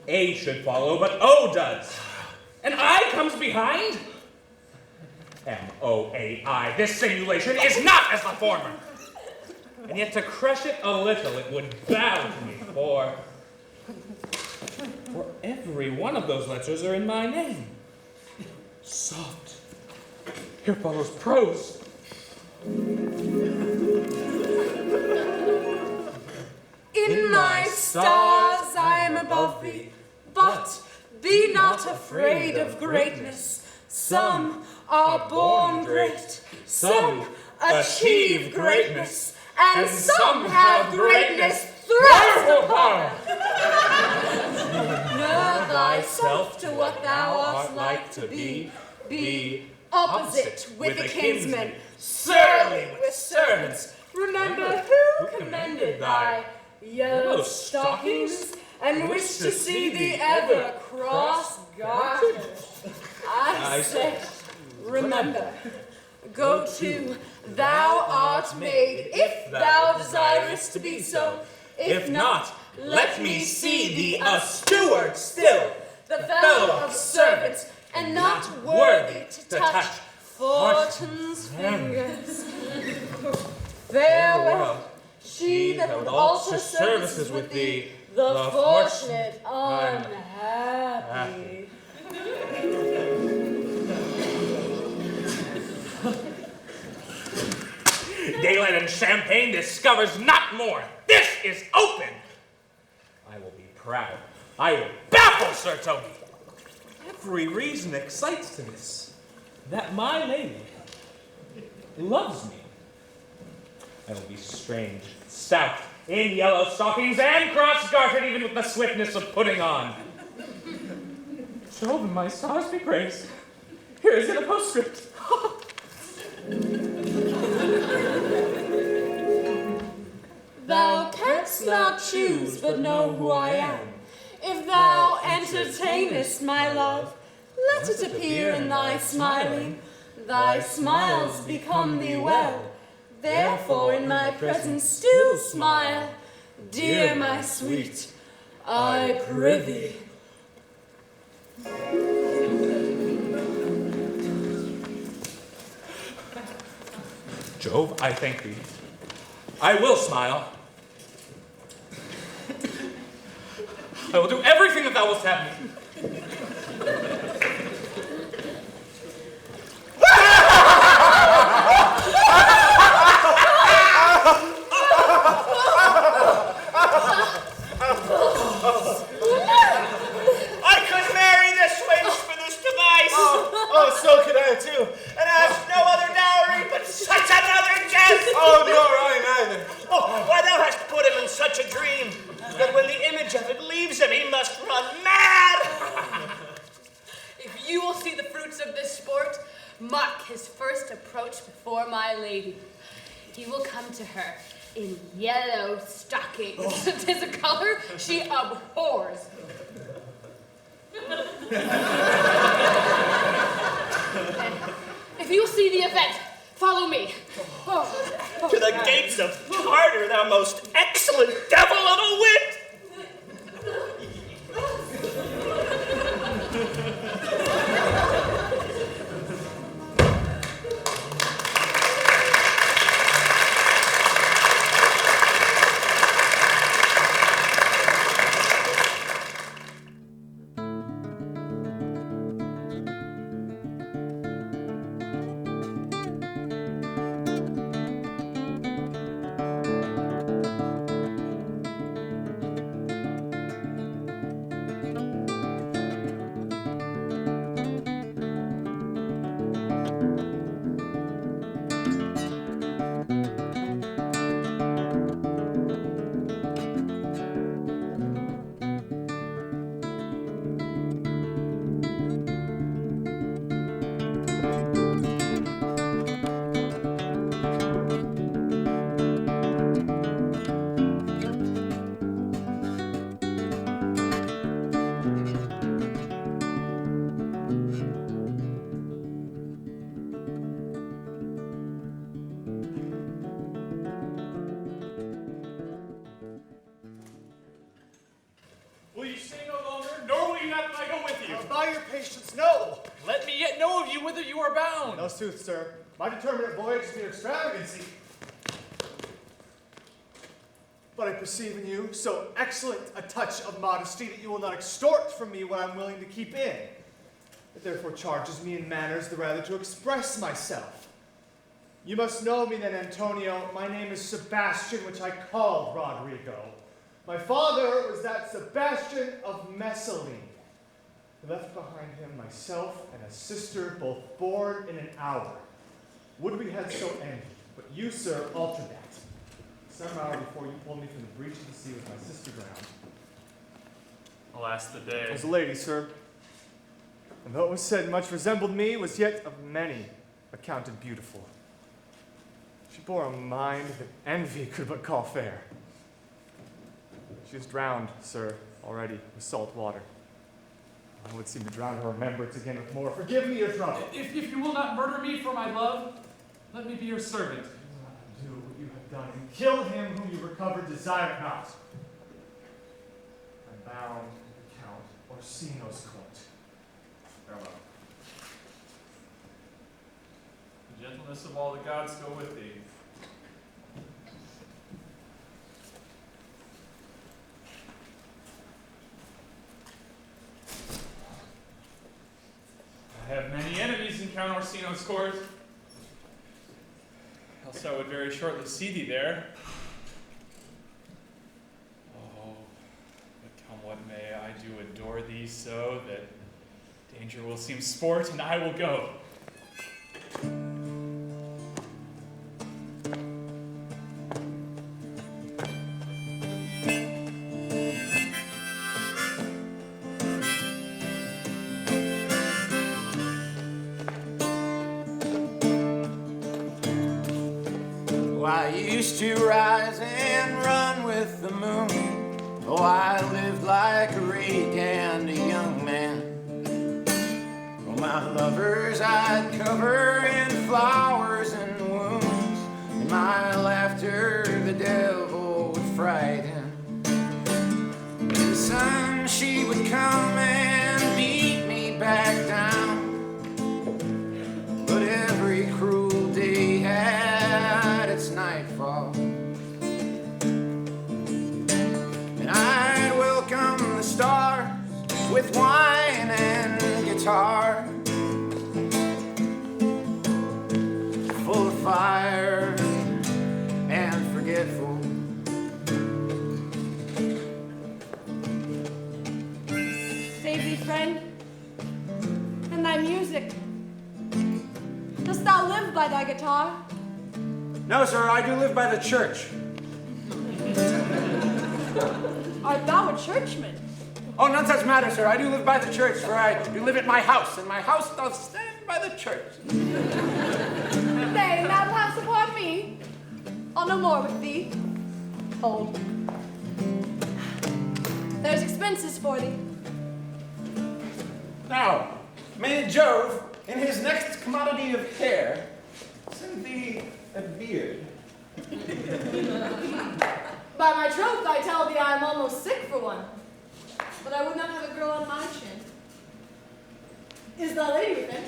A should follow, but O does. And I comes behind? M-O-A-I. This simulation is not as the former. And yet to crush it a little, it would bow to me, for every one of those letters are in my name. Soft. Here follows prose.
In my stars I am above thee, but be not afraid of greatness. Some are born great, some achieve greatness, and some have greatness thrust upon. Know thyself to what thou art like to be. Be opposite with a kinsman, surly with servants. Remember who commended thy yellow stockings, and wish to see thee ever cross-gartered. I say, remember, go to, thou art made, if thou desirest to be so. If not, let me see thee a steward still, the fellow of servants, and not worthy to touch fortune's fingers. Farewell, she that would alter services with thee, the fortunate unhappy.
Daylight and champagne discovers not more. This is open. I will be proud. I will baffle Sir Toby. Every reason excites to this, that my lady loves me. I will be strange, stout, in yellow stockings, and cross-gartered even with the swiftness of putting on. Jove and my stars be praised. Here is it a postscript.
Thou canst not choose but know who I am. If thou entertainest my love, let it appear in thy smiling. Thy smiles become thee well. Therefore in my presence still smile. Dear my sweet, I prithee.
Jove, I thank thee. I will smile. I will do everything that thou wilt have me.
I could marry this wench for this device.
Oh, so could I too.
And ask no other dowry but such another jest.
Oh, nor I neither.
Oh, why thou hast put him in such a dream that when the image
first approach before my lady. He will come to her in yellow stockings.
Oh.
'Tis a color she abhors. If you see the event, follow me.
To the gates of Tartar, thou most excellent devil of a wit!
Will you stay no longer, nor will you not that I go with you?
By your patience, no.
Let me yet know of you whither you are bound.
No sooth, sir. My determinate voyage is mere extravagancy. But I perceive in you so excellent a touch of modesty that you will not extort from me what I'm willing to keep in. It therefore charges me in manners the rather to express myself. You must know me then, Antonio. My name is Sebastian, which I called Rodrigo. My father was that Sebastian of Messaline. He left behind him myself and a sister, both born in an hour. Would we had so ended, but you, sir, altered that. Some hour before you pulled me from the breach of the sea with my sister drowned.
Alas, the day.
Was a lady, sir. And though it was said much resembled me, was yet of many accounted beautiful. She bore a mind that envy could but call fair. She is drowned, sir, already with salt water. I would seem to drown her remembrance again with more. Forgive me your trouble.
If you will not murder me for my love, let me be your servant.
Do what you have done and kill him whom you recovered desire not. I'm bound to Count Orsino's court. Farewell.
The gentleness of all the gods go with thee. I have many enemies in Count Orsino's court. Else I would very shortly see thee there. Oh, but come what may, I do adore thee so that danger will seem sport, and I will go.
I used to rise and run with the moon, though I lived like a rake and a young man. For my lovers I'd cover in flowers and wounds, in my laughter the devil would frighten. In the sun she would come and beat me back down, but every cruel day had its nightfall, and I'd welcome the stars with wine and guitar, full of fire and forgetful.
Save thee, friend, and thy music. Dost thou live by thy guitar?
No, sir, I do live by the church.
Art thou a churchman?
Oh, none such matter, sir. I do live by the church, for I do live at my house, and my house doth stand by the church.
me. I'll no more with thee. Hold. There's expenses for thee.
Now, may Jove, in his next commodity of care, send thee a beard.
By my troth, I tell thee I am almost sick for one. But I would not have it grow on my chin. Is the lady within?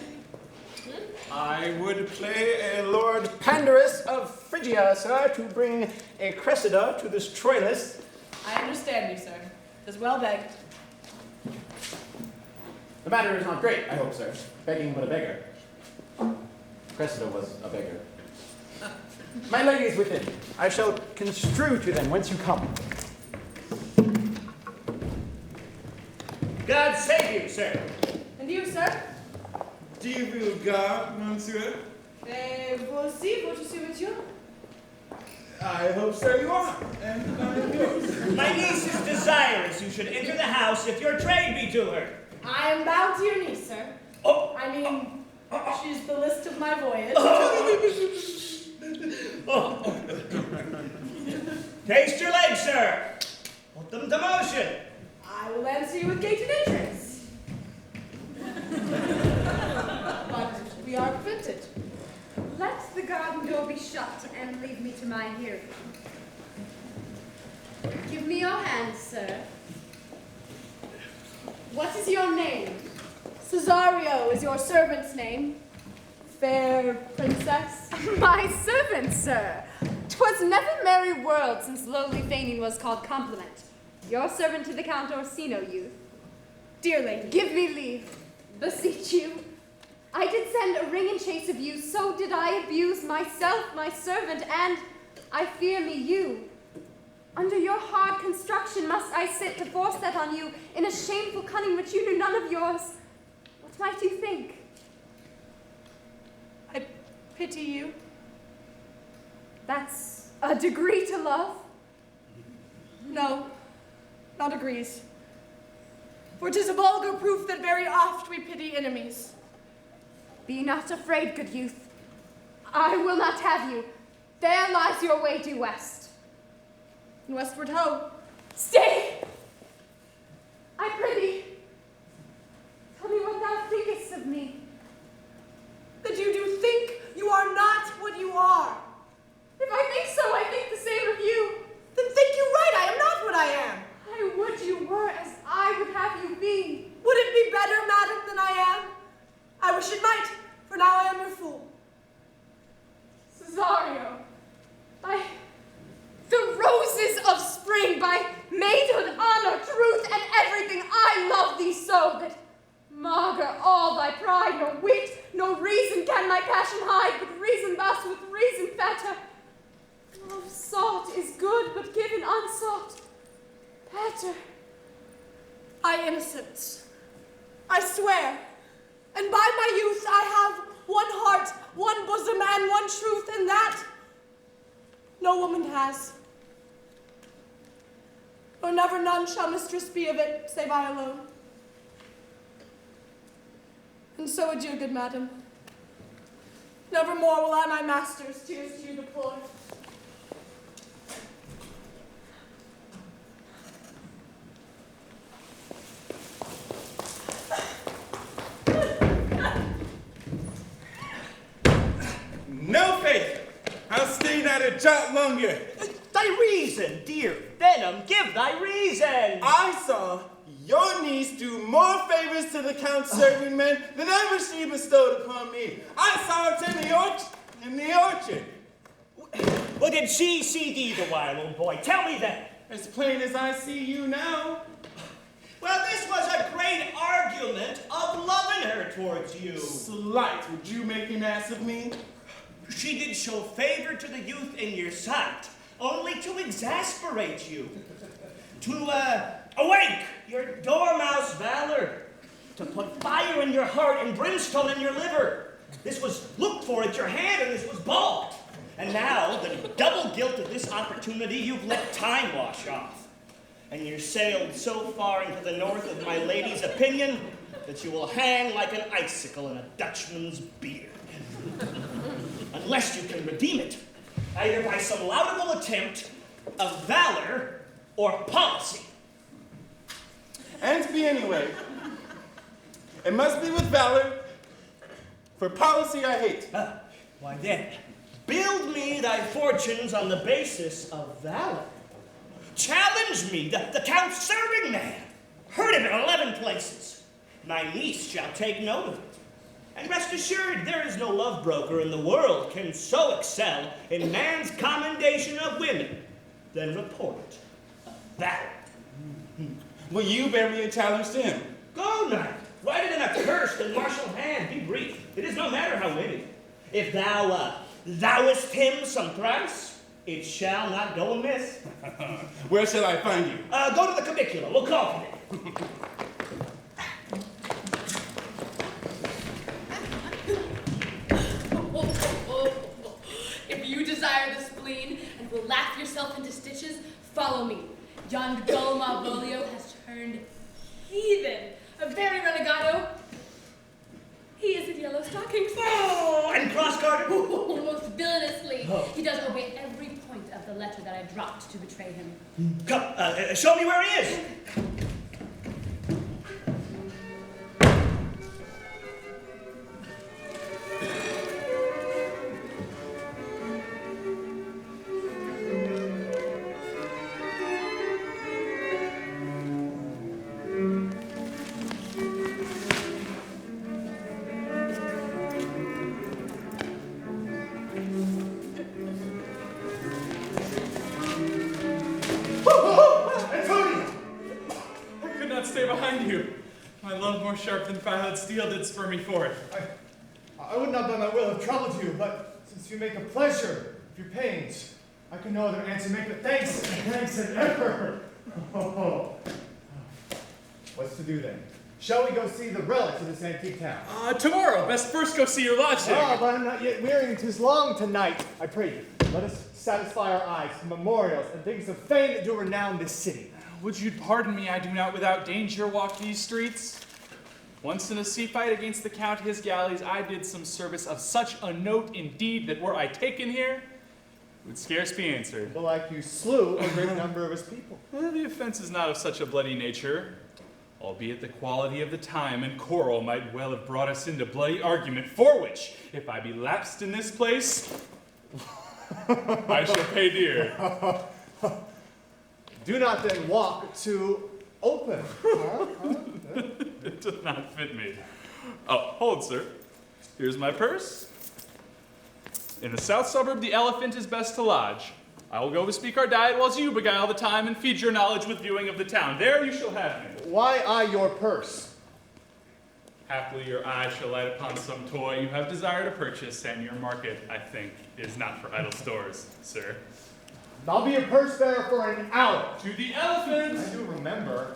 I would play a Lord Pandarus of Phrygia, sir, to bring a Cressida to this Troilus.
I understand you, sir. 'Tis well begged.
The matter is not great, I hope, sir. Begging but a beggar. Cressida was a beggar. My lady is within. I shall construe to them whence you come.
God save you, sir.
And you, sir?
Devil God, monsieur.
Vous aussi, votre suis, monsieur?
I hope, sir, you are. And I am yours.
My niece is desirous you should enter the house if your trade be to her.
I am bound to your niece, sir.
Oh.
I mean, she's the list of my voyage.
Taste your legs, sir. Put them to motion.
I will answer you with gate and entrance. But we are prevented.
Let the garden door be shut and leave me to my hearing. Give me your hand, sir. What is your name?
Cesario is your servant's name. Fair princess.
My servant, sir. 'Twas never merry world since lowly feigning was called compliment. Your servant to the Count Orsino, youth.
Dear lady.
Give me leave, beseech you. I did send a ring in chase of you, so did I abuse myself, my servant, and I fear me you. Under your hard construction must I sit to force that on you in a shameful cunning which you knew none of yours. What might you think?
I pity you.
That's a degree to love.
No, not agrees. For 'tis a vulgar proof that very oft we pity enemies.
Be not afraid, good youth. I will not have you. There lies your way due west.
And westward ho.
Stay! I prithee. Tell me what thou thinkest of me.
That you do think you are not what you are.
If I think so, I think the same of you.
Then think you right, I am not what I am.
I would you were as I would have you be.
Would it be better, madam, than I am? I wish it might, for now I am your fool.
Cesario, by the roses of spring, by maidhood, honor, truth, and everything, I love thee so that maugre all thy pride, no wit, no reason can my passion hide, but reason thus with reason fetter. Love sought is good, but given unsought, better.
I innocence, I swear, and by my youth I have one heart, one bosom, and one truth, and that no woman has. Nor never none shall mistress be of it, save I alone. And so adieu, good madam. Nevermore will I my master's tears to you deplore.
No faith. I'll stay not a jot longer.
Thy reason, dear Venom, give thy reason.
I saw your niece do more favors to the Count's serving men than ever she bestowed upon me. I saw it in the orchard.
Well, did she see thee the while, old boy? Tell me that.
As plain as I see you now.
Well, this was a great argument of loving her towards you.
Slight, would you make an ass of me?
She did show favor to the youth in your sight, only to exasperate you, to awake your dormouse valor, to put fire in your heart and brimstone in your liver. This was looked for at your hand, and this was balked. And now, the double guilt of this opportunity, you've let time wash off. And you're sailed so far into the north of my lady's opinion that you will hang like an icicle in a Dutchman's beard. Unless you can redeem it. either by some laudable attempt of valor or policy.
And to be anyway, it must be with valor, for policy I hate.
Why then, build me thy fortunes on the basis of valor. Challenge me, the Count's serving man. Heard him in 11 places. My niece shall take note of it. And rest assured, there is no love broker in the world can so excel in man's commendation of women than report valor.
Will you bear me a challenge to him?
Go, knight. Write it in a cursed and martial hand. Be brief. It is no matter how many. If thou thouest him some thrice, it shall not go amiss.
Where shall I find you?
Go to the cubicula. We'll call for it.
If you desire the spleen and will laugh yourself into stitches, follow me. Yon gull Malvolio has turned heathen, a very renegado. He is in yellow stockings.
Oh, and cross-gartered?
Most villainously. Oh. He does obey every point of the letter that I dropped to betray him.
Come, show me where he is.
Sharp than five-headed steel did spur me forth.
I would not by my will have troubled you, but since you make a pleasure of your pains, I can no other answer make but thanks and ever. What's to do then? Shall we go see the relics of this antique town?
Tomorrow. Best first go see your lodging.
But I'm not yet wearying 'tis long tonight. I pray you, let us satisfy our eyes with memorials and things of fame that do renown this city.
Would you pardon me, I do not without danger walk these streets? Once in a sea fight against the Count his galleys, I did some service of such a note indeed that were I taken here, it would scarce be answered.
Belike you slew a great number of his people.
Well, the offense is not of such a bloody nature, albeit the quality of the time and quarrel might well have brought us into bloody argument, for which, if I be lapsed in this place, I shall pay dear.
Do not then walk too open.
It does not fit me. Oh, hold, sir. Here's my purse. In the south suburb, the Elephant is best to lodge. I will go bespeak our diet, whilst you beguile the time and feed your knowledge with viewing of the town. There you shall have me.
Why I your purse?
Haply your eye shall light upon some toy you have desire to purchase, and your market, I think, is not for idle stores, sir.
I'll be your purse bearer for an hour.
To the Elephant!
I do remember.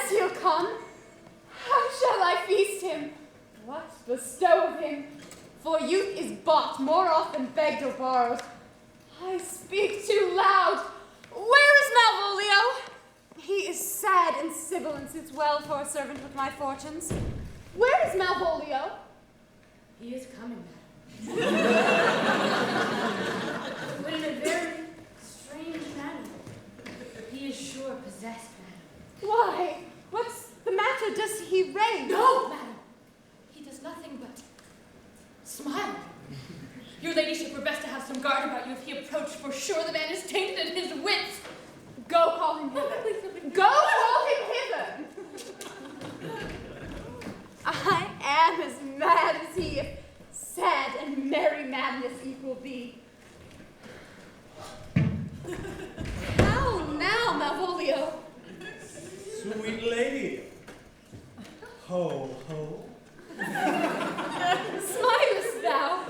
He'll come. How shall I feast him? What bestow of him? For youth is bought more often begged or borrowed. I speak too loud. Where is Malvolio? He is sad and civil and suits well for a servant with my fortunes. Where is Malvolio?
He is coming, madam. But in a very strange manner. He is sure possessed, madam.
Why? What's the matter? Does he rave?
No, madam. He does nothing but smile. Your ladyship were best to have some guard about you if he approached, for sure the man is tainted in his wits.
Go call him hither. Go call him hither. I am as mad as he, if sad and merry madness equal be. How now, Malvolio?
Sweet lady. Ho, ho.
Smilest thou?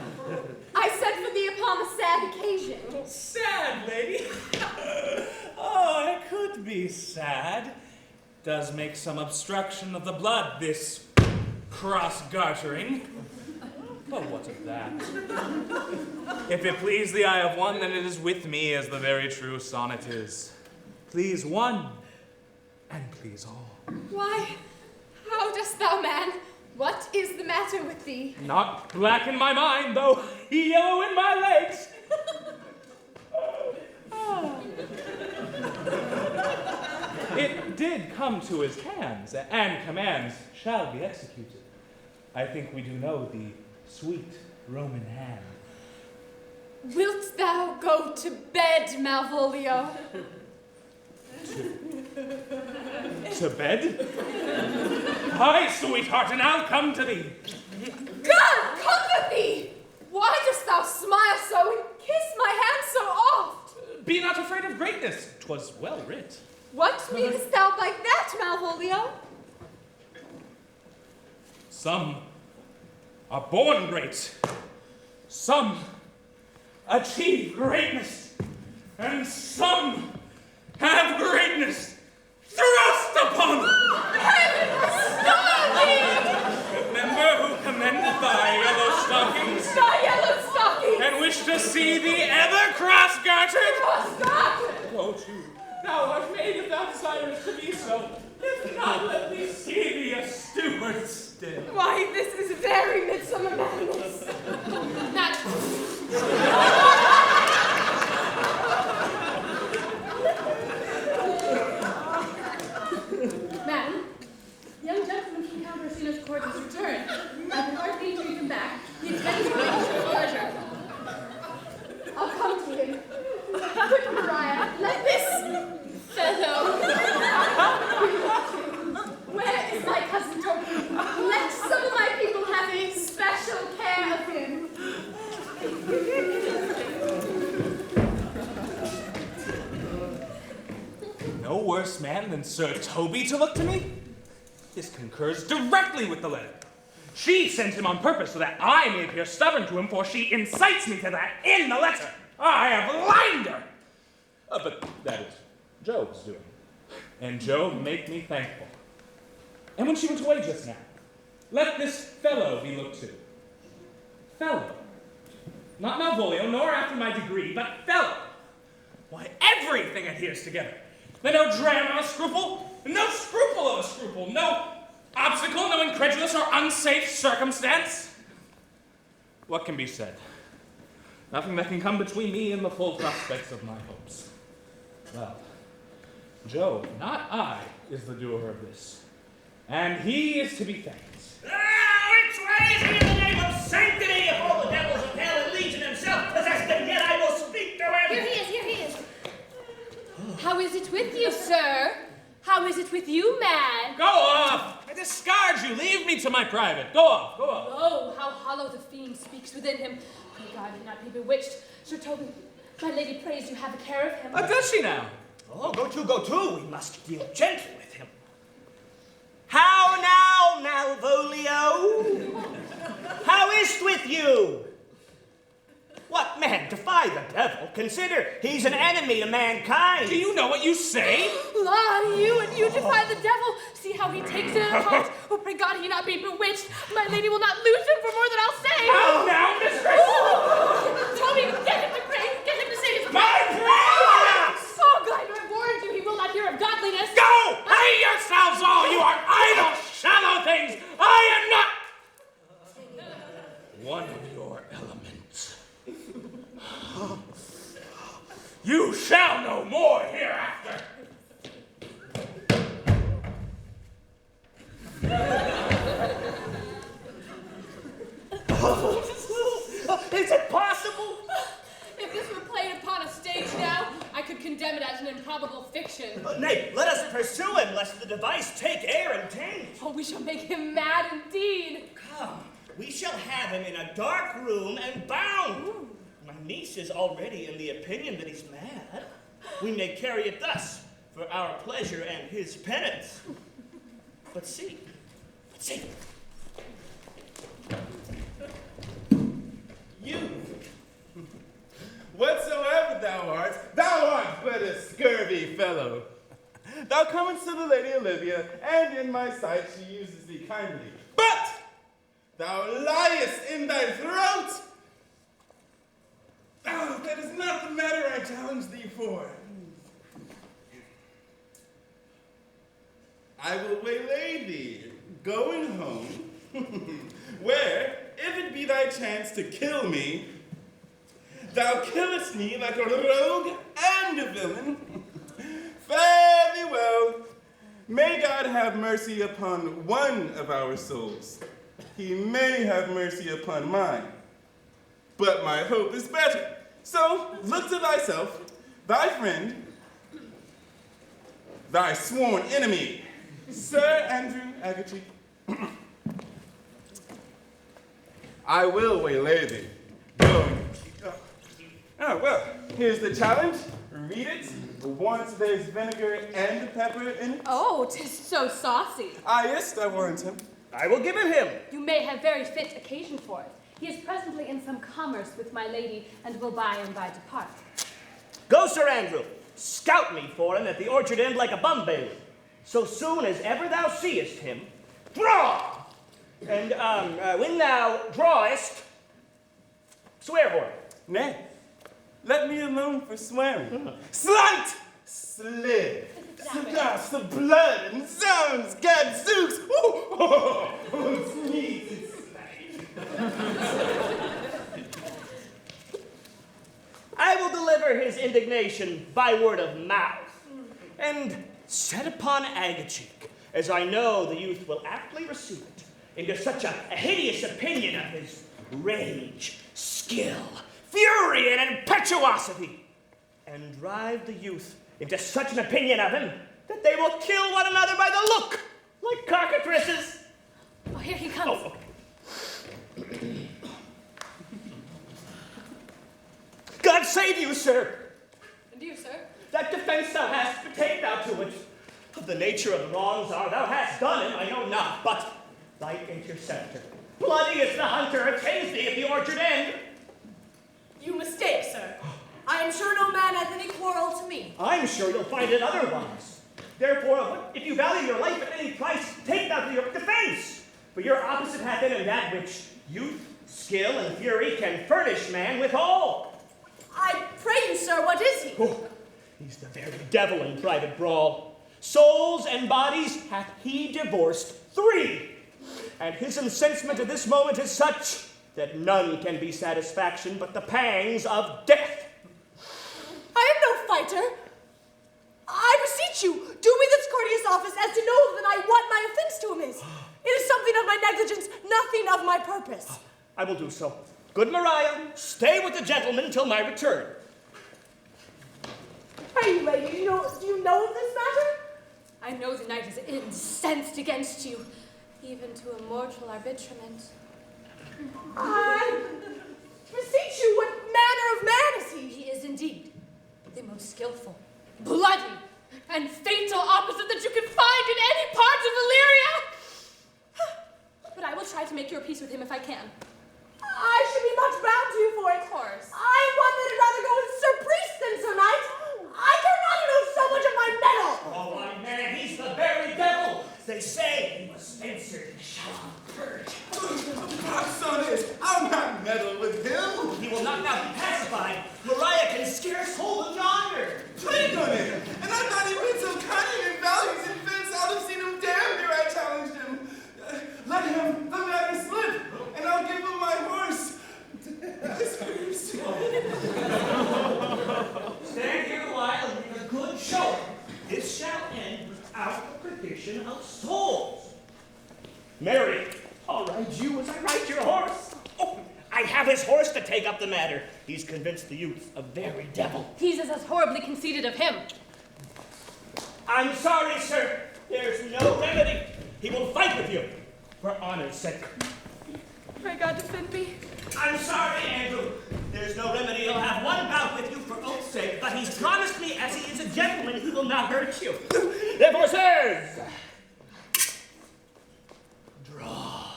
I sent for thee upon a sad occasion.
Sad, lady? Oh, it could be sad. Does make some obstruction of the blood, this cross-gartering.
But what of that? If it please the eye of one, then it is with me as the very true sonnet is. Please one, and please all.
Why, how dost thou, man? What is the matter with thee?
Not black in my mind, though yellow in my legs. It did come to his hands, and commands shall be executed. I think we do know the sweet Roman hand.
Wilt thou go to bed, Malvolio?
To bed? Aye, sweetheart, and I'll come to thee.
God, comfort thee! Why dost thou smile so and kiss my hand so oft?
Be not afraid of greatness. 'Twas well writ.
What meanest thou by that, Malvolio?
Some are born great. Some achieve greatness. And some have greatness thrust upon them. Remember who commended thy yellow stockings?
Thy yellow stockings!
And wished to see thee ever cross-gartered?
Cross-gartered!
Go to. Thou art made if thou desirest to be so. If not, let me see thee a steward still.
Why, this is very midsummer madness.
Madam, young gentleman from Count Orsino's court has returned. I've been hardly intrigued him back. He intends to make his pleasure.
I'll come to him. Quick, Mariah, let this fellow. Where is my cousin Toby? Let some of my people have a special care of him.
No worse man than Sir Toby to look to me? This concurs directly with the letter. She sent him on purpose so that I may appear stubborn to him, for she incites me to that in the letter. I have lined her. But that is Job's doing. And Job make me thankful. And when she went away just now, let this fellow be looked to. Fellow. Not Malvolio, nor after my degree, but fellow. Why, everything adheres together. There's no dram of a scruple, no scruple of a scruple, no obstacle, no incredulous or unsafe circumstance. What can be said? Nothing that can come between me and the full prospects of my hopes. Well, Job, not I, is the doer of this, and he is to be thanked.
Which way is he in the name of sanctity? If all the devils of hell and legion himself possessed him, yet I will speak to him.
Here he is. How is it with you, sir? How is it with you, man?
Go off! I discard you. Leave me to my private. Go off, go off.
Oh, how hollow the fiend speaks within him. May God he not be bewitched. Sir Toby, my lady prays you have a care of him.
Does she now?
Oh, go to. We must deal gentle with him. How now, Malvolio? How is't with you? What, man, defy the devil. Consider he's an enemy to mankind.
Do you know what you say?
La, you defy the devil. See how he takes it apart. Oh, pray God he not be bewitched. My lady will not lose him for more than I'll say.
How now, mistress?
Toby, get him to pray. Get him to say his
My prayers!
Oh, God, I warned you he will not hear of godliness.
Go! Hang yourselves all! You are idle, shallow things! I am not one of your elements. You shall know more hereafter.
Is it possible?
If this were played upon a stage now, I could condemn it as an improbable fiction.
Nay, let us pursue him, lest the device take air and taint.
Oh, we shall make him mad indeed.
Come, we shall have him in a dark room and bound. Ooh. My niece is already in the opinion that he's mad. We may carry it thus, for our pleasure and his penance. But see.
You, whatsoever thou art but a scurvy fellow. Thou comest to the Lady Olivia, and in my sight she uses thee kindly. But Thou liest in thy throat! Oh, that is not the matter I challenge thee for. I will waylay thee, going home, where, if it be thy chance to kill me, thou killest me like a rogue and a villain. Fare thee well. May God have mercy upon one of our souls. He may have mercy upon mine. But my hope is better. So look to thyself, thy friend, thy sworn enemy, Sir Andrew Agatchik. I will waylay thee. Go. Oh, well, here's the challenge. Read it. Once there's vinegar and pepper in it.
Oh, 'tis so saucy.
Ah, yes, I warrant him.
I will give it him.
You may have very fit occasion for it. He is presently in some commerce with my lady, and will by and by depart.
Go, Sir Andrew. Scout me for him at the orchard end like a bumbailey. So soon as ever thou seest him, draw! And when thou drawest, swear for him.
Nay, let me alone for swearing. Slight! Slid! Splash the blood and zounds, gadzooks! Sneeze and
I will deliver his indignation by word of mouth, and set upon Agatchik, as I know the youth will aptly receive it, into such a hideous opinion of his rage, skill, fury, and impetuosity, and drive the youth into such an opinion of him that they will kill one another by the look, like cockatrices.
Oh, here he comes.
Oh, okay. God save you, sir.
And you, sir?
That defense thou hast to take thou to it. Of the nature of the wrongs thou hast done him, I know not, but thy interceptor, bloody as the hunter, attends thee at the orchard end.
You mistake, sir. I am sure no man hath any quarrel to me.
I'm sure you'll find it otherwise. Therefore, if you value your life at any price, take thou to your defense. For your opposite hath in him that which youth, skill, and fury can furnish man withal.
I pray you, sir, what is he?
Oh, he's the very devil in private brawl. Souls and bodies hath he divorced 3. And his incensement at this moment is such that none can be satisfaction but the pangs of death.
I am no fighter. I beseech you, do me this courteous office as to know that I what my offense to him is. It is something of my negligence, nothing of my purpose.
I will do so. Good Maria, stay with the gentleman till my return.
Pray you, lady, do you know of this matter?
I know the knight is incensed against you, even to a mortal arbitrament.
I beseech you, what manner of man is he?
He is indeed the most skillful, bloody, and fatal opposite that you can find in any part of Illyria. But I will try to make your peace with him if I can.
I should be much bound to you for it.
Of course.
I am one that'd rather go with Sir Priest than Sir Knight. I care not to know so much of my metal.
Oh, my man, he's the very devil. They say he was censored and shall purge.
So it is. I'll not meddle with him.
He will not now be pacified. Maria can scarce hold him yonder.
Plague on him. And I thought he'd been so cunning and valiant in fence, I'd have seen him damned ere I challenged him. Let him the matter slip, and I'll give him my horse.
Stand here a while and give a good show. This shall end without the perdition of souls. Mary, I'll ride you as I ride your horse. Oh, I have his horse to take up the matter. He's convinced the youth a very devil.
He's as horribly conceited of him.
I'm sorry, sir. There's no remedy. He will fight with you. For honor's sake.
Pray God defend me.
I'm sorry, Andrew. There's no remedy. He'll have one bout with you for oath's sake, but he's promised me, as he is a gentleman, he will not hurt you. Therefore, sirs, draw.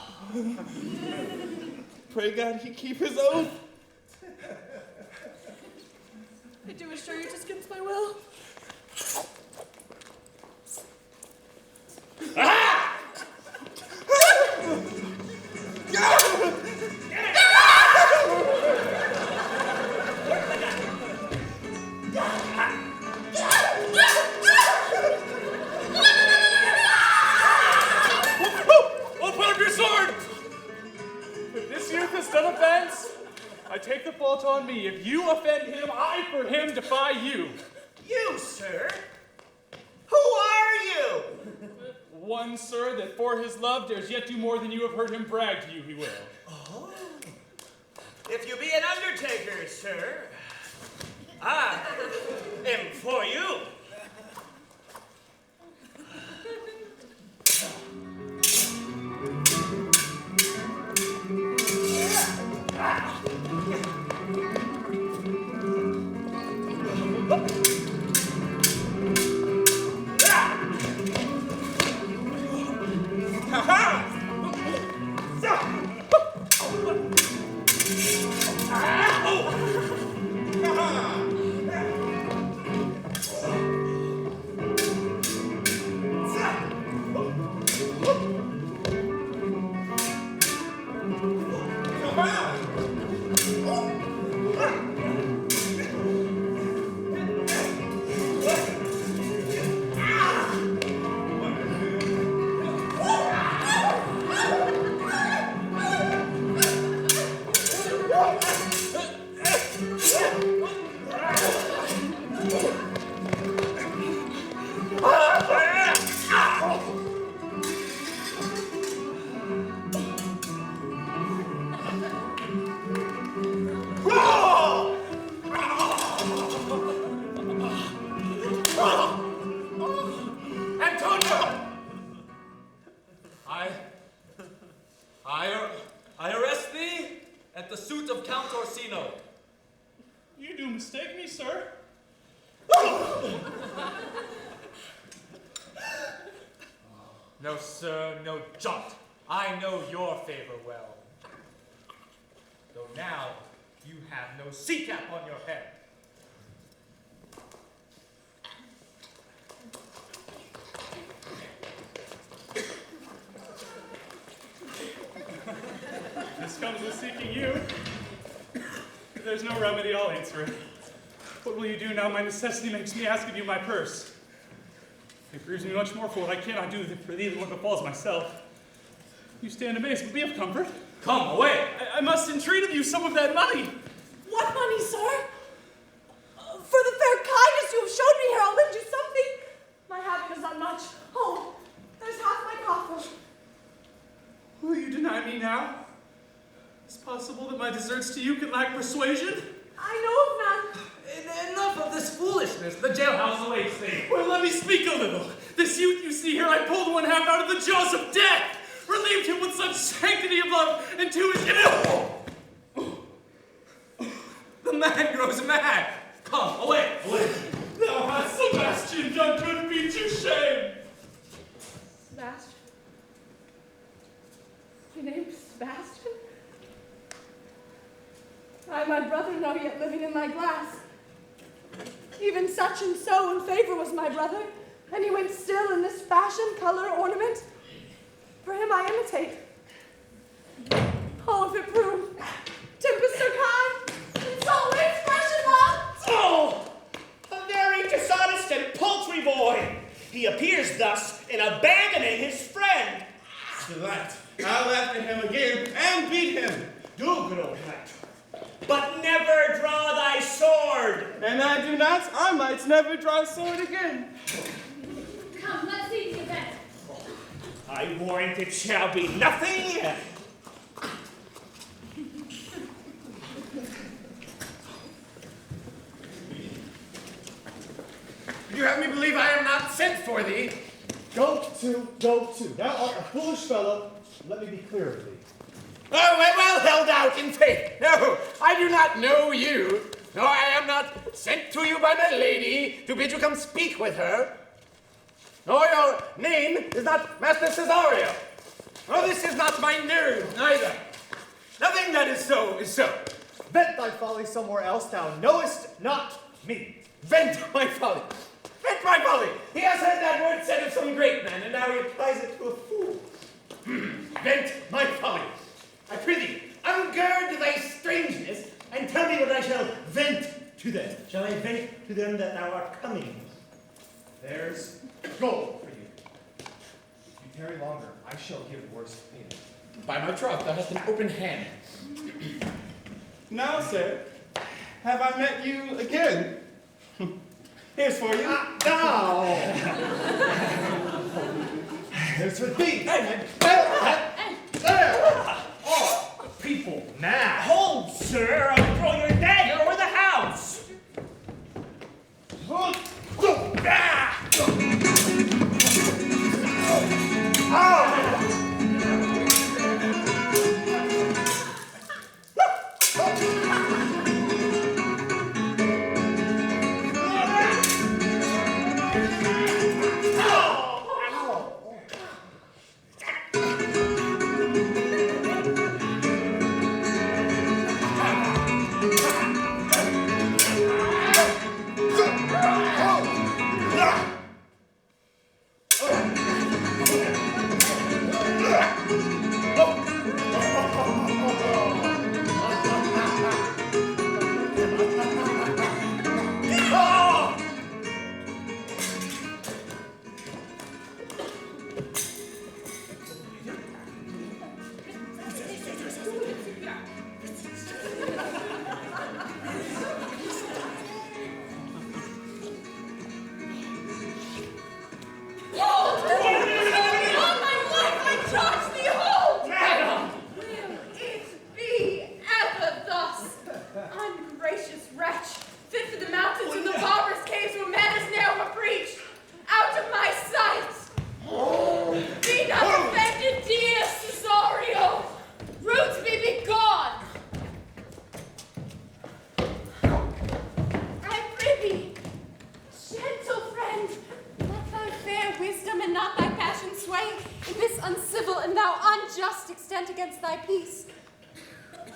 Pray God he keep his oath.
I do assure you 'tis against my will.
Ah!
Yeah!
fault on me. If you offend him, I for him defy you.
You, sir? Who are you?
One, sir, that for his love dares yet do more than you have heard him brag to you he will.
Oh. If you be an undertaker, sir, I am for you.
I arrest thee at the suit of Count Orsino.
You do mistake me, sir.
No, sir, no jot. I know your favor well. Though now you have no sea cap on your head.
This comes with seeking you. If there's no remedy, I'll answer it. What will you do now my necessity makes me ask of you my purse? It grieves me much more for what I cannot do for thee than what befalls myself. You stand amazed, but be of comfort.
Come away!
I must entreat of you some of that money.
What money, sir? For the fair kindness you have shown me here, I'll lend you something. My having is not much. Oh, there's half my coffer.
Will you deny me now? Is it possible that my deserts to you can lack persuasion?
I know of none.
Enough of this foolishness. The jailhouse awaits thee.
Well, let me speak a little. This youth you see here, I pulled one half out of the jaws of death, relieved him with such sanctity of love, and to his
The man grows mad. Come, away, away.
Thou hast, Sebastian, done good feet to shame.
Sebastian? Your name's Sebastian? I, my brother, know yet living in my glass. Even such and so in favor was my brother, and he went still in this fashion, color, ornament. For him I imitate. Oh, if it prove tempest so kind, and so expression love.
Oh, a very dishonest and paltry boy. He appears thus in abandoning his friend.
Select. I'll after him again and beat him. Do, good old knight.
But never draw thy sword.
And I do not, I might never draw sword again.
Come, let's see the event.
I warrant it shall be nothing.
Would you have me believe I am not sent for thee?
Go to. Thou art a foolish fellow. Let me be clear with thee.
Oh, well held out in faith. No, I do not know you. No, I am not sent to you by my lady to bid you come speak with her. Nor your name is not Master Cesario. Nor this is not my name neither. Nothing that is so is so.
Vent thy folly somewhere else. Thou knowest not me.
Vent my folly. Vent my folly. He has heard that word said of some great man, and now he applies it to a fool. Vent my folly. I prithee, ungird thy strangeness, and tell me what I shall vent to them. Shall I vent to them that thou art coming?
There's gold for you. If you tarry longer, I shall give worse payment.
By my troth, thou hast an open hand.
Now, sir, have I met you again? Here's for you.
No! Here's for thee!
Hey!
There!
Oh, people now! Hold, sir! I'll throw your dagger over the house!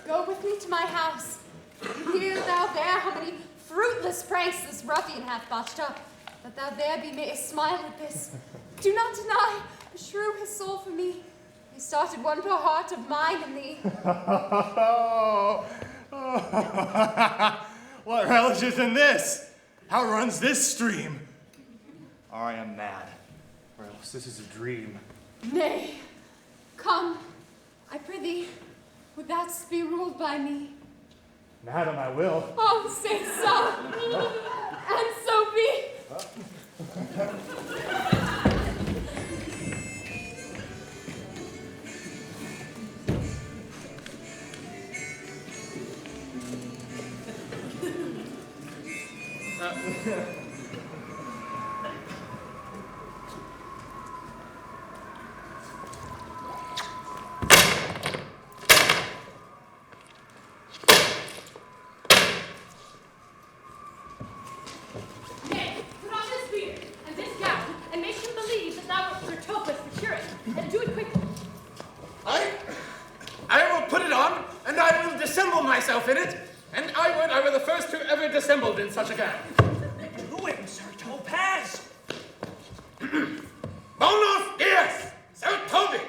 Go with me to my house. Hear thou there how many fruitless pranks this ruffian hath botched up, that thou there be mayest smile at this. Do not deny, beshrew his soul for me. He started one poor heart of mine in thee.
What relish is in this? How runs this stream? Or I am mad, or else this is a dream.
Nay, come, I prithee, would thou be ruled by me?
Madam, I will.
Oh, say so, and so be.
Myself in it, and I were the first who ever dissembled in such a gown.
Ruin, Sir Topaz!
Bonus dies, Sir Toby!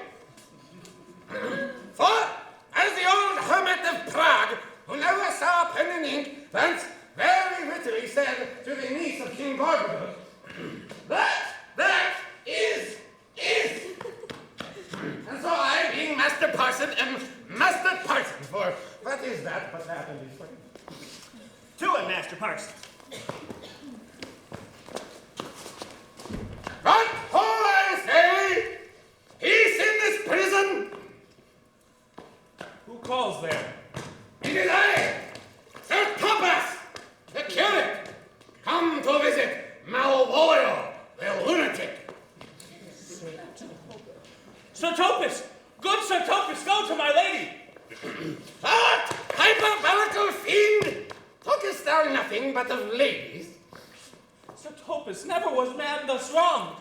For, as the old hermit of Prague, who never saw pen and ink, once very wittily said to the niece of King Barbara, that is. And so I, being Master Parson, am Master Parson, for what is that but that and these things?
To it, Master Parson.
But who, I say, peace in this prison?
Who calls there?
It is I, Sir Thomas, the curate, come to visit Malvolio, the lunatic.
Sir Topaz! Good Sir Topaz, go to my lady!
What, hyperbolical fiend? Talkest thou nothing but of ladies?
Sir Topaz, never was man thus wronged.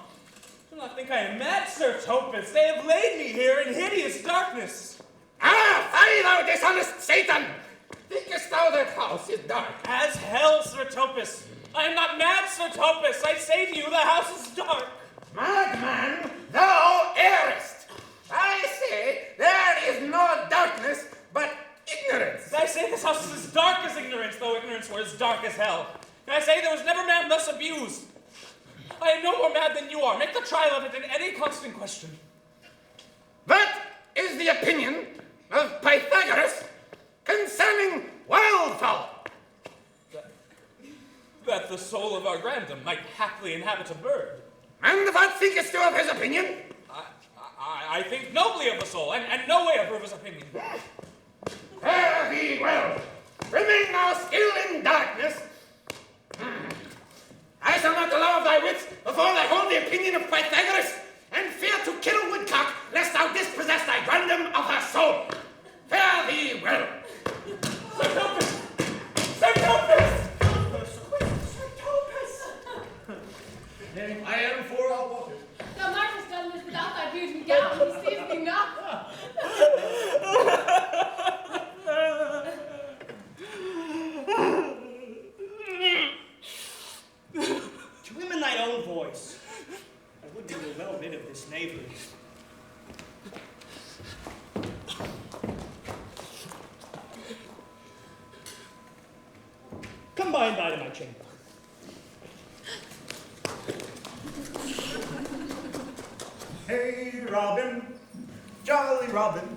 Do not think I am mad, Sir Topaz. They have laid me here in hideous darkness.
Ah, fie, thou dishonest Satan! Thinkest thou that house is dark?
As hell, Sir Topaz. I am not mad, Sir Topaz. I say to you, the house is dark.
Madman, thou errest! I say there is no darkness but ignorance.
I say this house is as dark as ignorance, though ignorance were as dark as hell. And I say there was never man thus abused. I am no more mad than you are. Make the trial of it in any constant question.
That is the opinion of Pythagoras concerning wildfowl.
the soul of our grandam might haply inhabit a bird.
And what thinkest thou of his opinion?
I think nobly of the soul, and no way approve his opinion.
Fare thee well. Remain thou still in darkness. I shall not allow thy wits before they hold the opinion of Pythagoras, and fear to kill a woodcock, lest thou dispossess thy grandam of her soul. Fare thee well.
I am for our water.
Thou might have done this without thy beauty gown. He sees thee not.
To him in thy own voice, I would we were well rid of this knavery. Come by and by to my chamber.
Hey, Robin, jolly Robin,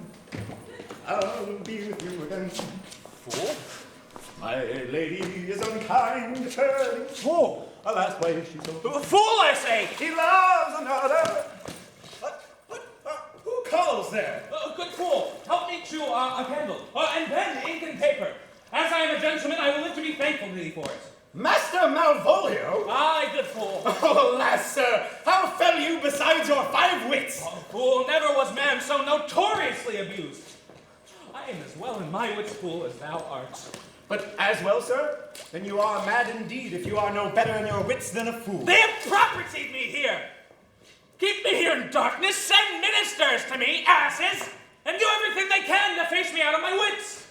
I'll be with you again. Fool, my lady is unkind, turning fool. Alas, why is she so?
Fool, I say!
He loves another. Who calls there?
Good fool, help me to a candle, and pen, ink, and paper. As I am a gentleman, I will live to be thankful to thee for it.
Master Malvolio?
Aye, good fool.
Oh, alas, sir, how fell you besides your 5 wits?
Oh, fool, never was man so notoriously abused. I am as well in my wits, fool, as thou art.
But as well, sir? Then you are mad indeed if you are no better in your wits than a fool.
They have propertied me here. Keep me here in darkness, send ministers to me, asses, and do everything they can to face me out of my wits.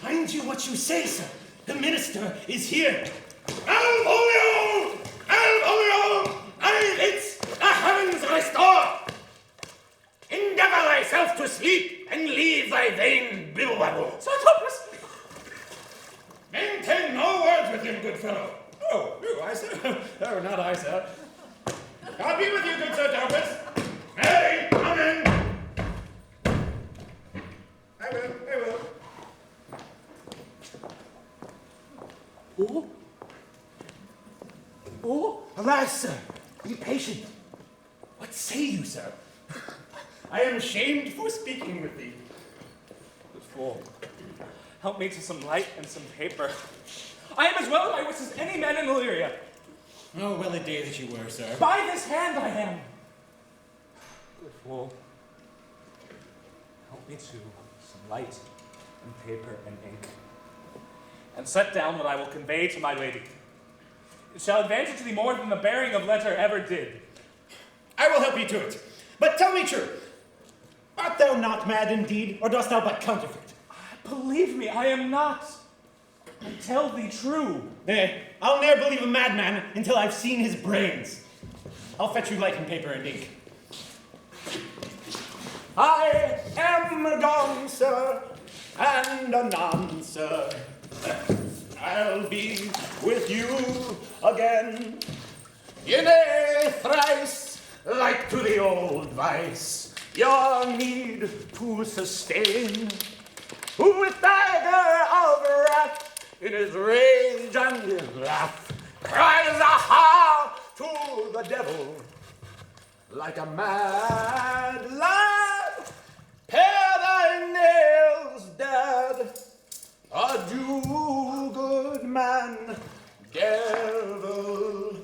Mind you what you say, sir. The minister is here.
Malvolio! Malvolio! Thy wits the heavens restore! Endeavor thyself to sleep, and leave thy vain billwabble.
Sir Thomas!
Maintain no words with him, good fellow.
Oh, I, sir? Oh, not I, sir. God be with you, good Sir Thomas.
Mary, come in.
I will. Oh, alas, sir, be patient. What say you, sir? I am ashamed for speaking with thee.
Good fool, help me to some light and some paper. I am as well in my wits as any man in Illyria.
Oh, well a day that you were, sir.
By this hand I am. Good fool, help me to some light and paper and ink, and set down what I will convey to my lady. It shall advantage thee more than the bearing of letter ever did.
I will help you to it. But tell me true, art thou not mad indeed, or dost thou but counterfeit?
Believe me, I am not. I tell thee true.
Nay, I'll ne'er believe a madman until I've seen his brains. I'll fetch you light and paper and ink. I am gone, sir, and anon, sir. I'll be with you again in a thrice like to the old vice, your need to sustain. With dagger of wrath in his rage and his laugh, cries aha to the devil like a mad lad. Pare thy nails, dad. Adieu, good man, devil.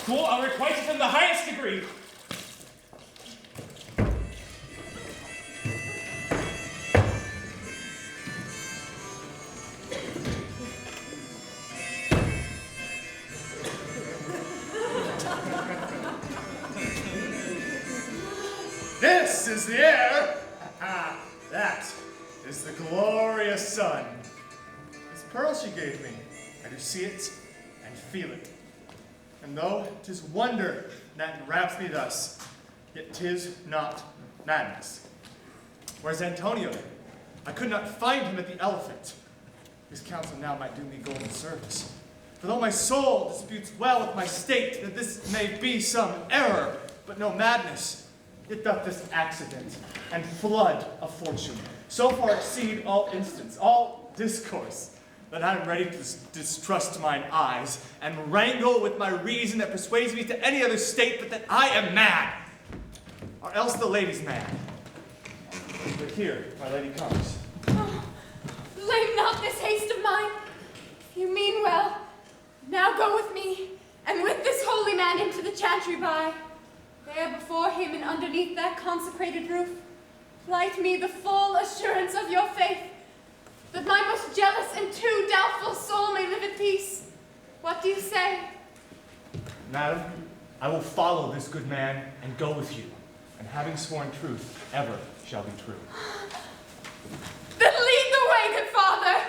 Fool, I'll requite it in the highest degree.
This is the air. That is the glorious sun. This pearl she gave me, I do see it and feel it. And though 'tis wonder that enwraps me thus, yet 'tis not madness. Where's Antonio? I could not find him at the Elephant. His counsel now might do me golden service. For though my soul disputes well with my state that this may be some error, but no madness, Yet doth this accident and flood of fortune so far exceed all instance, all discourse, that I am ready to distrust mine eyes and wrangle with my reason that persuades me to any other state but that I am mad, or else the lady's mad. But here, my lady comes.
Oh, blame not this haste of mine. If you mean well, now go with me, and with this holy man into the chantry by. There before him and underneath that consecrated roof, plight me the full assurance of your faith, that my most jealous and too doubtful soul may live at peace. What do you say?
Madam, I will follow this good man and go with you, and having sworn truth, ever shall be true.
Then lead the way, good father,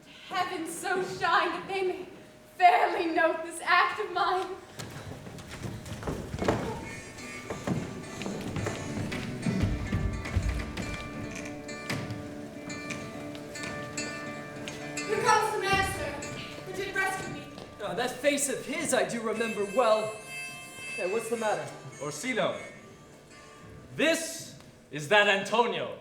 and heaven so shine that they may fairly note this act of mine. Here comes the master, who did rescue me.
That face of his I do remember well. Hey, what's the matter?
Orsino, this is that Antonio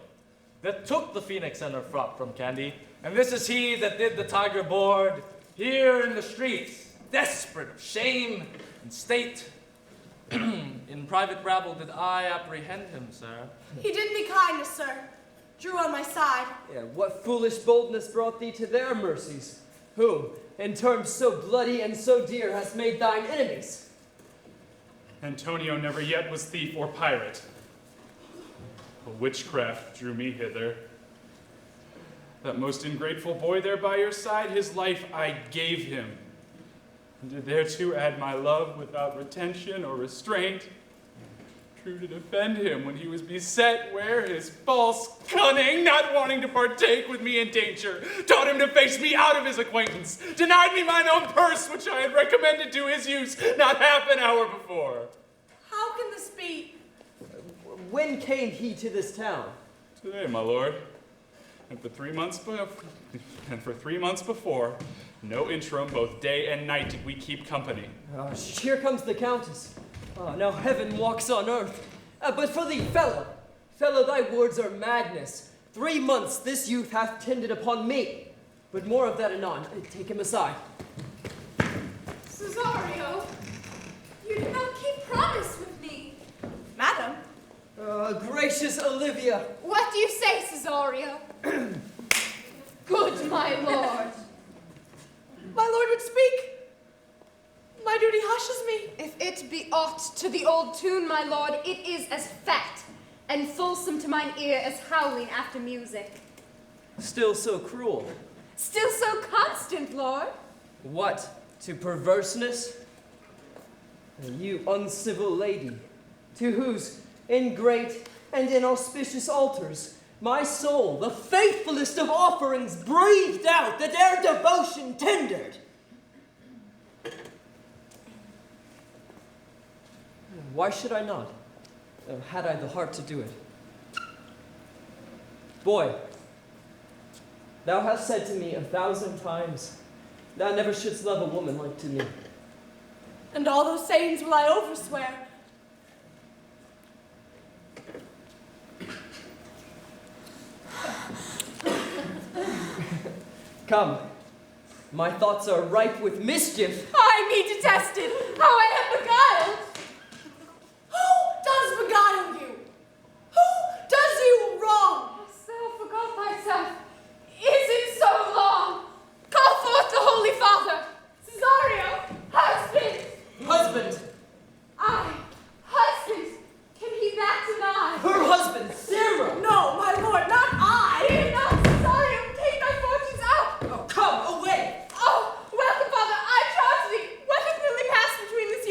that took the phoenix and her frock from Candy, and this is he that did the tiger board here in the streets, desperate of shame and state. In private rabble did I apprehend him, sir.
He did me kindness, sir. Drew on my side.
Yeah, what foolish boldness brought thee to their mercies? Whom, in terms so bloody and so dear, hast made thine enemies?
Antonio never yet was thief or pirate. A witchcraft drew me hither. That most ingrateful boy there by your side, his life I gave him, and did thereto add my love without retention or restraint. True to defend him when he was beset, where his false cunning, not wanting to partake with me in danger, taught him to face me out of his acquaintance, denied me mine own purse, which I had recommended to his use not half an hour before.
How can this be?
When came he to this town?
Today, my lord. And for 3 months before, no interim, both day and night did we keep company.
Here comes the Countess. Now heaven walks on earth. But for thee, fellow, thy words are madness. 3 months this youth hath tended upon me. But more of that anon. Take him aside.
Cesario, you did not keep promise with me.
Madam?
Gracious Olivia.
What do you say, Cesario? Good, my lord.
My lord would speak. My duty hushes me.
If it be aught to the old tune, my lord, it is as fat and fulsome to mine ear as howling after music.
Still so cruel.
Still so constant, lord.
What, to perverseness? You uncivil lady, to whose ingrate and inauspicious altars my soul, the faithfulest of offerings, breathed out that ere devotion tendered. Why should I not? Had I the heart to do it. Boy, thou hast said to me 1,000 times, thou never shouldst love a woman like to me.
And all those sayings will I overswear.
Come, my thoughts are ripe with mischief.
I me detested, how I am beguiled.
Who does beguile you? Who does you wrong?
Thou forgot thyself. Is it so long? Call forth the Holy Father. Cesario, husband.
Husband.
I, husband. Can he that deny?
Her husband, Sarah.
No, my lord, not I.
Fear not, Cesario. Take thy fortunes out.
Oh, come away.
Oh, welcome, Father. I charge thee. What hath newly passed between this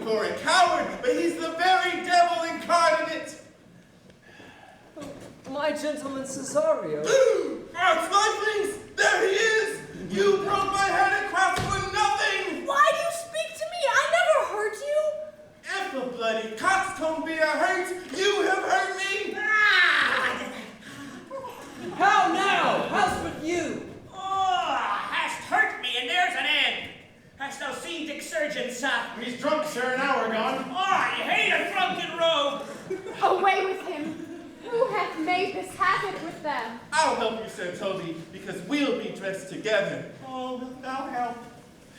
for a coward, but he's the very devil incarnate.
My gentleman Cesario.
Earthlifelings, there he is! You broke my head across for nothing!
Why do you speak to me? I never hurt you.
If a bloody coxcomb be a hurt, you have hurt me!
How now? How's with you?
Oh, hast hurt me, and there's an end. Hast thou seen Dick Surgeon, sir?
He's drunk, sir, an hour gone.
Oh, I hate a drunken rogue.
Away with him. Who hath made this havoc with them?
I'll help you, Sir Toby, because we'll be dressed together. Oh, wilt thou help?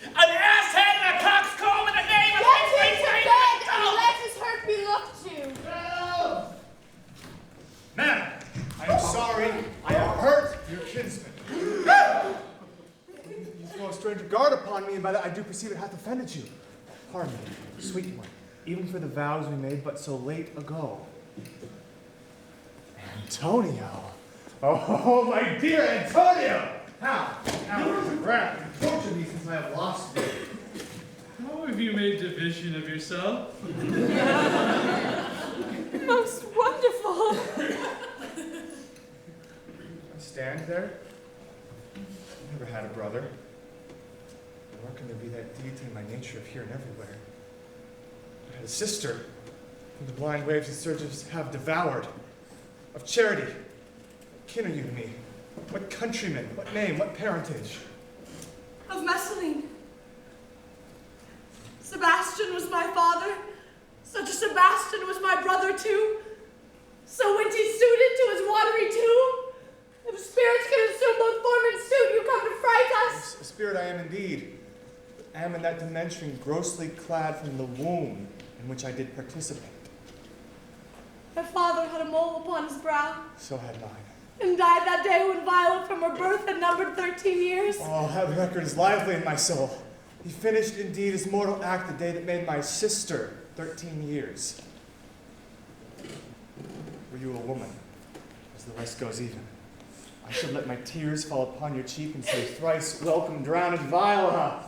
An asshead and a coxcomb in the name of
Get him to bed and let his hurt be looked to.
Ma'am, I am sorry I have hurt your kinsman. You throw a stranger guard upon me, and by that I do perceive it hath offended you. Pardon me, sweet one, even for the vows we made but so late ago. Antonio. Oh, my dear Antonio! How is the ground? Torture me since I have lost you.
How have you made division of yourself?
Most wonderful.
I stand there. I never had a brother. Nor can there be that deity in my nature of here and everywhere. I had a sister whom the blind waves and surges have devoured. Of charity, what kin are you to me? What countryman? What name? What parentage?
Of Messalene. Sebastian was my father. Such a Sebastian was my brother too. So went he suited to his watery tomb. If spirits can assume both form and suit, you come to fright us.
A spirit I am indeed, but am in that dimension grossly clad from the womb in which I did participate.
My father had a mole upon his brow,
So had mine.
and died that day when Violet from her birth had numbered 13 years.
Oh, that record is lively in my soul. He finished indeed his mortal act the day that made my sister 13 years. Were you a woman, as the rest goes even, I should let my tears fall upon your cheek and say thrice welcome, drowned Viola.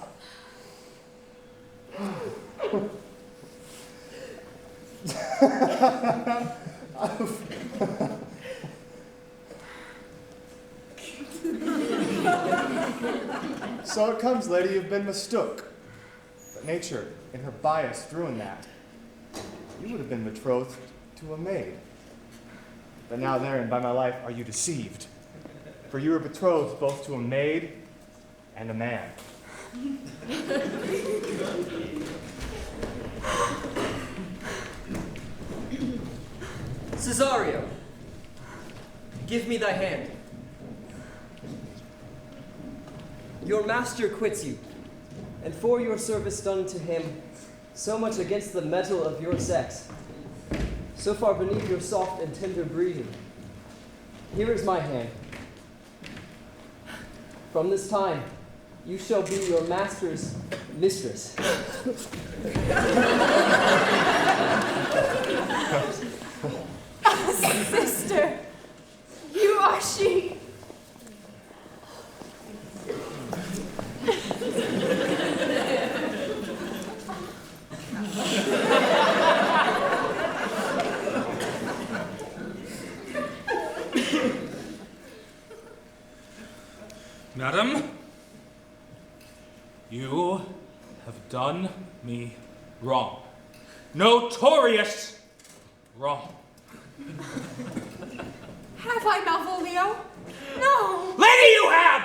So it comes, lady, you've been mistook. But nature, in her bias, drew in that. You would have been betrothed to a maid. But now therein, by my life, are you deceived. For you are betrothed both to a maid and a man.
Cesario, give me thy hand. Your master quits you, and for your service done to him, so much against the metal of your sex, so far beneath your soft and tender breeding, here is my hand. From this time, you shall be your master's mistress.
Sister, you are she.
Madam, you have done me wrong. Notorious wrong.
Have I, Malvolio? No.
Lady, you have!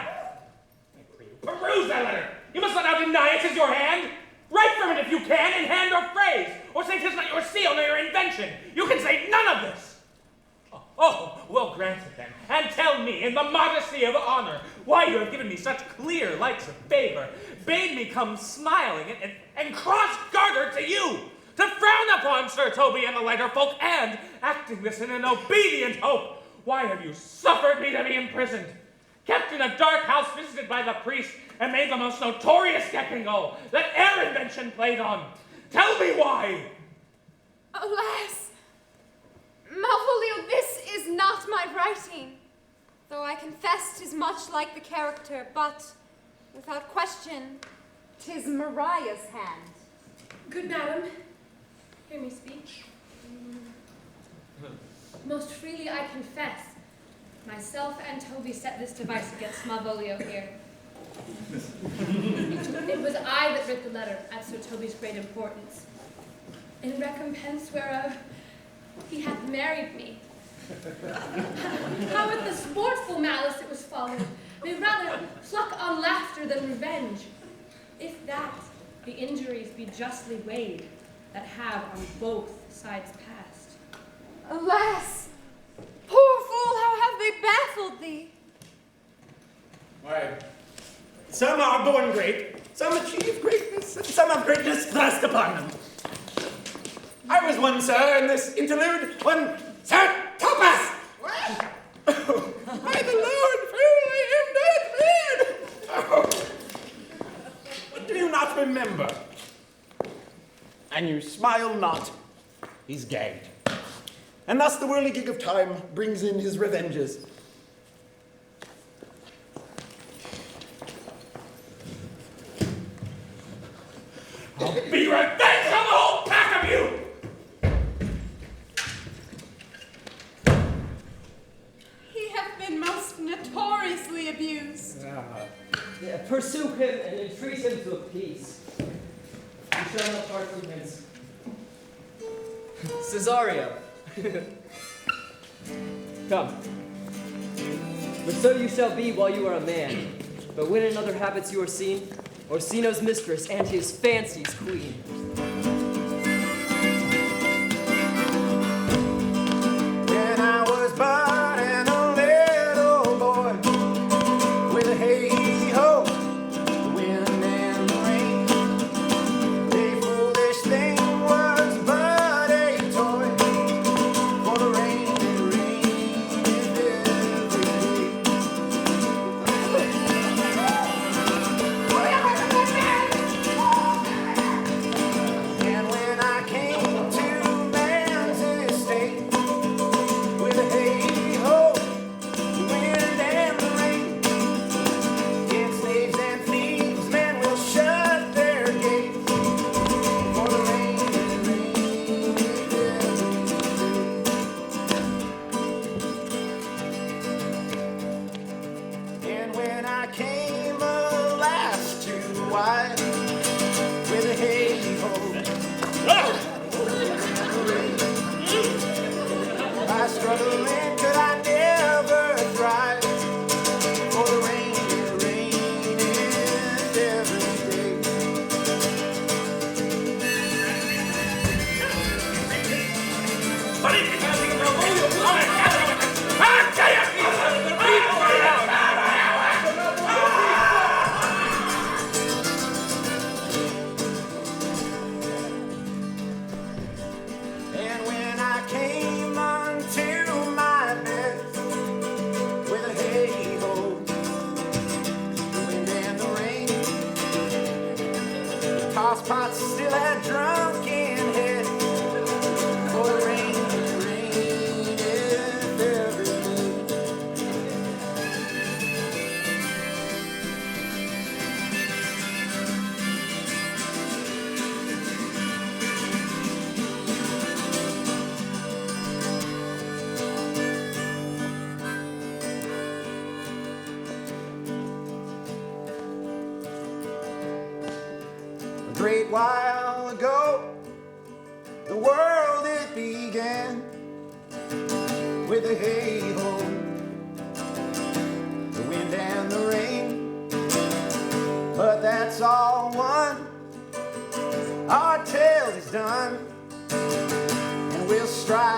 Peruse that letter. You must not now deny it is your hand. Write from it if you can, in hand or phrase, or say 'tis not your seal nor your invention. You can say none of this. Oh, well granted then, and tell me, in the modesty of honor, why you have given me such clear lights of favor, bade me come smiling and cross-gartered to you, to frown upon Sir Toby and the lighter folk, and, acting this in an obedient hope, why have you suffered me to be imprisoned, kept in a dark house visited by the priest, and made the most notorious geckingole that e'er invention played on? Tell me why!
Alas, Malvolio, this is not my writing, though I confess 'tis much like the character, but, without question, 'tis Mariah's hand.
Good madam,
Hear me speak. Most freely I confess, myself and Toby set this device against Malvolio here. It was I that writ the letter at Sir Toby's great importance, in recompense whereof he hath married me. How with the sportful malice it was followed, may rather pluck on laughter than revenge. If that, the injuries be justly weighed, that have on both sides passed.
Alas, poor fool, how have they baffled thee?
Why, some are born great, some achieve greatness, and some have greatness thrust upon them. I was one, sir, in this interlude, one Sir Topaz! What? Oh, by the Lord, truly am dead man! Oh. Do you not remember? And you smile not, he's gagged. And thus the whirligig of time brings in his revenges. I'll be revenged on the whole pack of you!
He hath been most notoriously abused.
Yeah, pursue him and entreat him to a peace. You shall not part from hence. Cesario. Come. But so you shall be while you are a man. But when in other habits you are seen, Orsino's mistress and his fancy's queen.
When I was but and a little boy, with a hey-ho, the wind and the rain, the foolish thing was but a toy, for the rain and rain every day. And when I came to man's estate, with a hey-ho, the wind and the rain, in slaves and thieves, men will shut their gates, for the rain and rain and when I came alas to wife, with a hey-ho, I struggle in, could I never thrive, for the rain is every day. And when I came unto my bed, with a hey-ho, the wind and the rain, the tosspots still had drunken head, for the rain is every day. A great while ago, the world it began, with a hey-ho, the wind and the rain. But that's all one, our tale is done, and we'll strive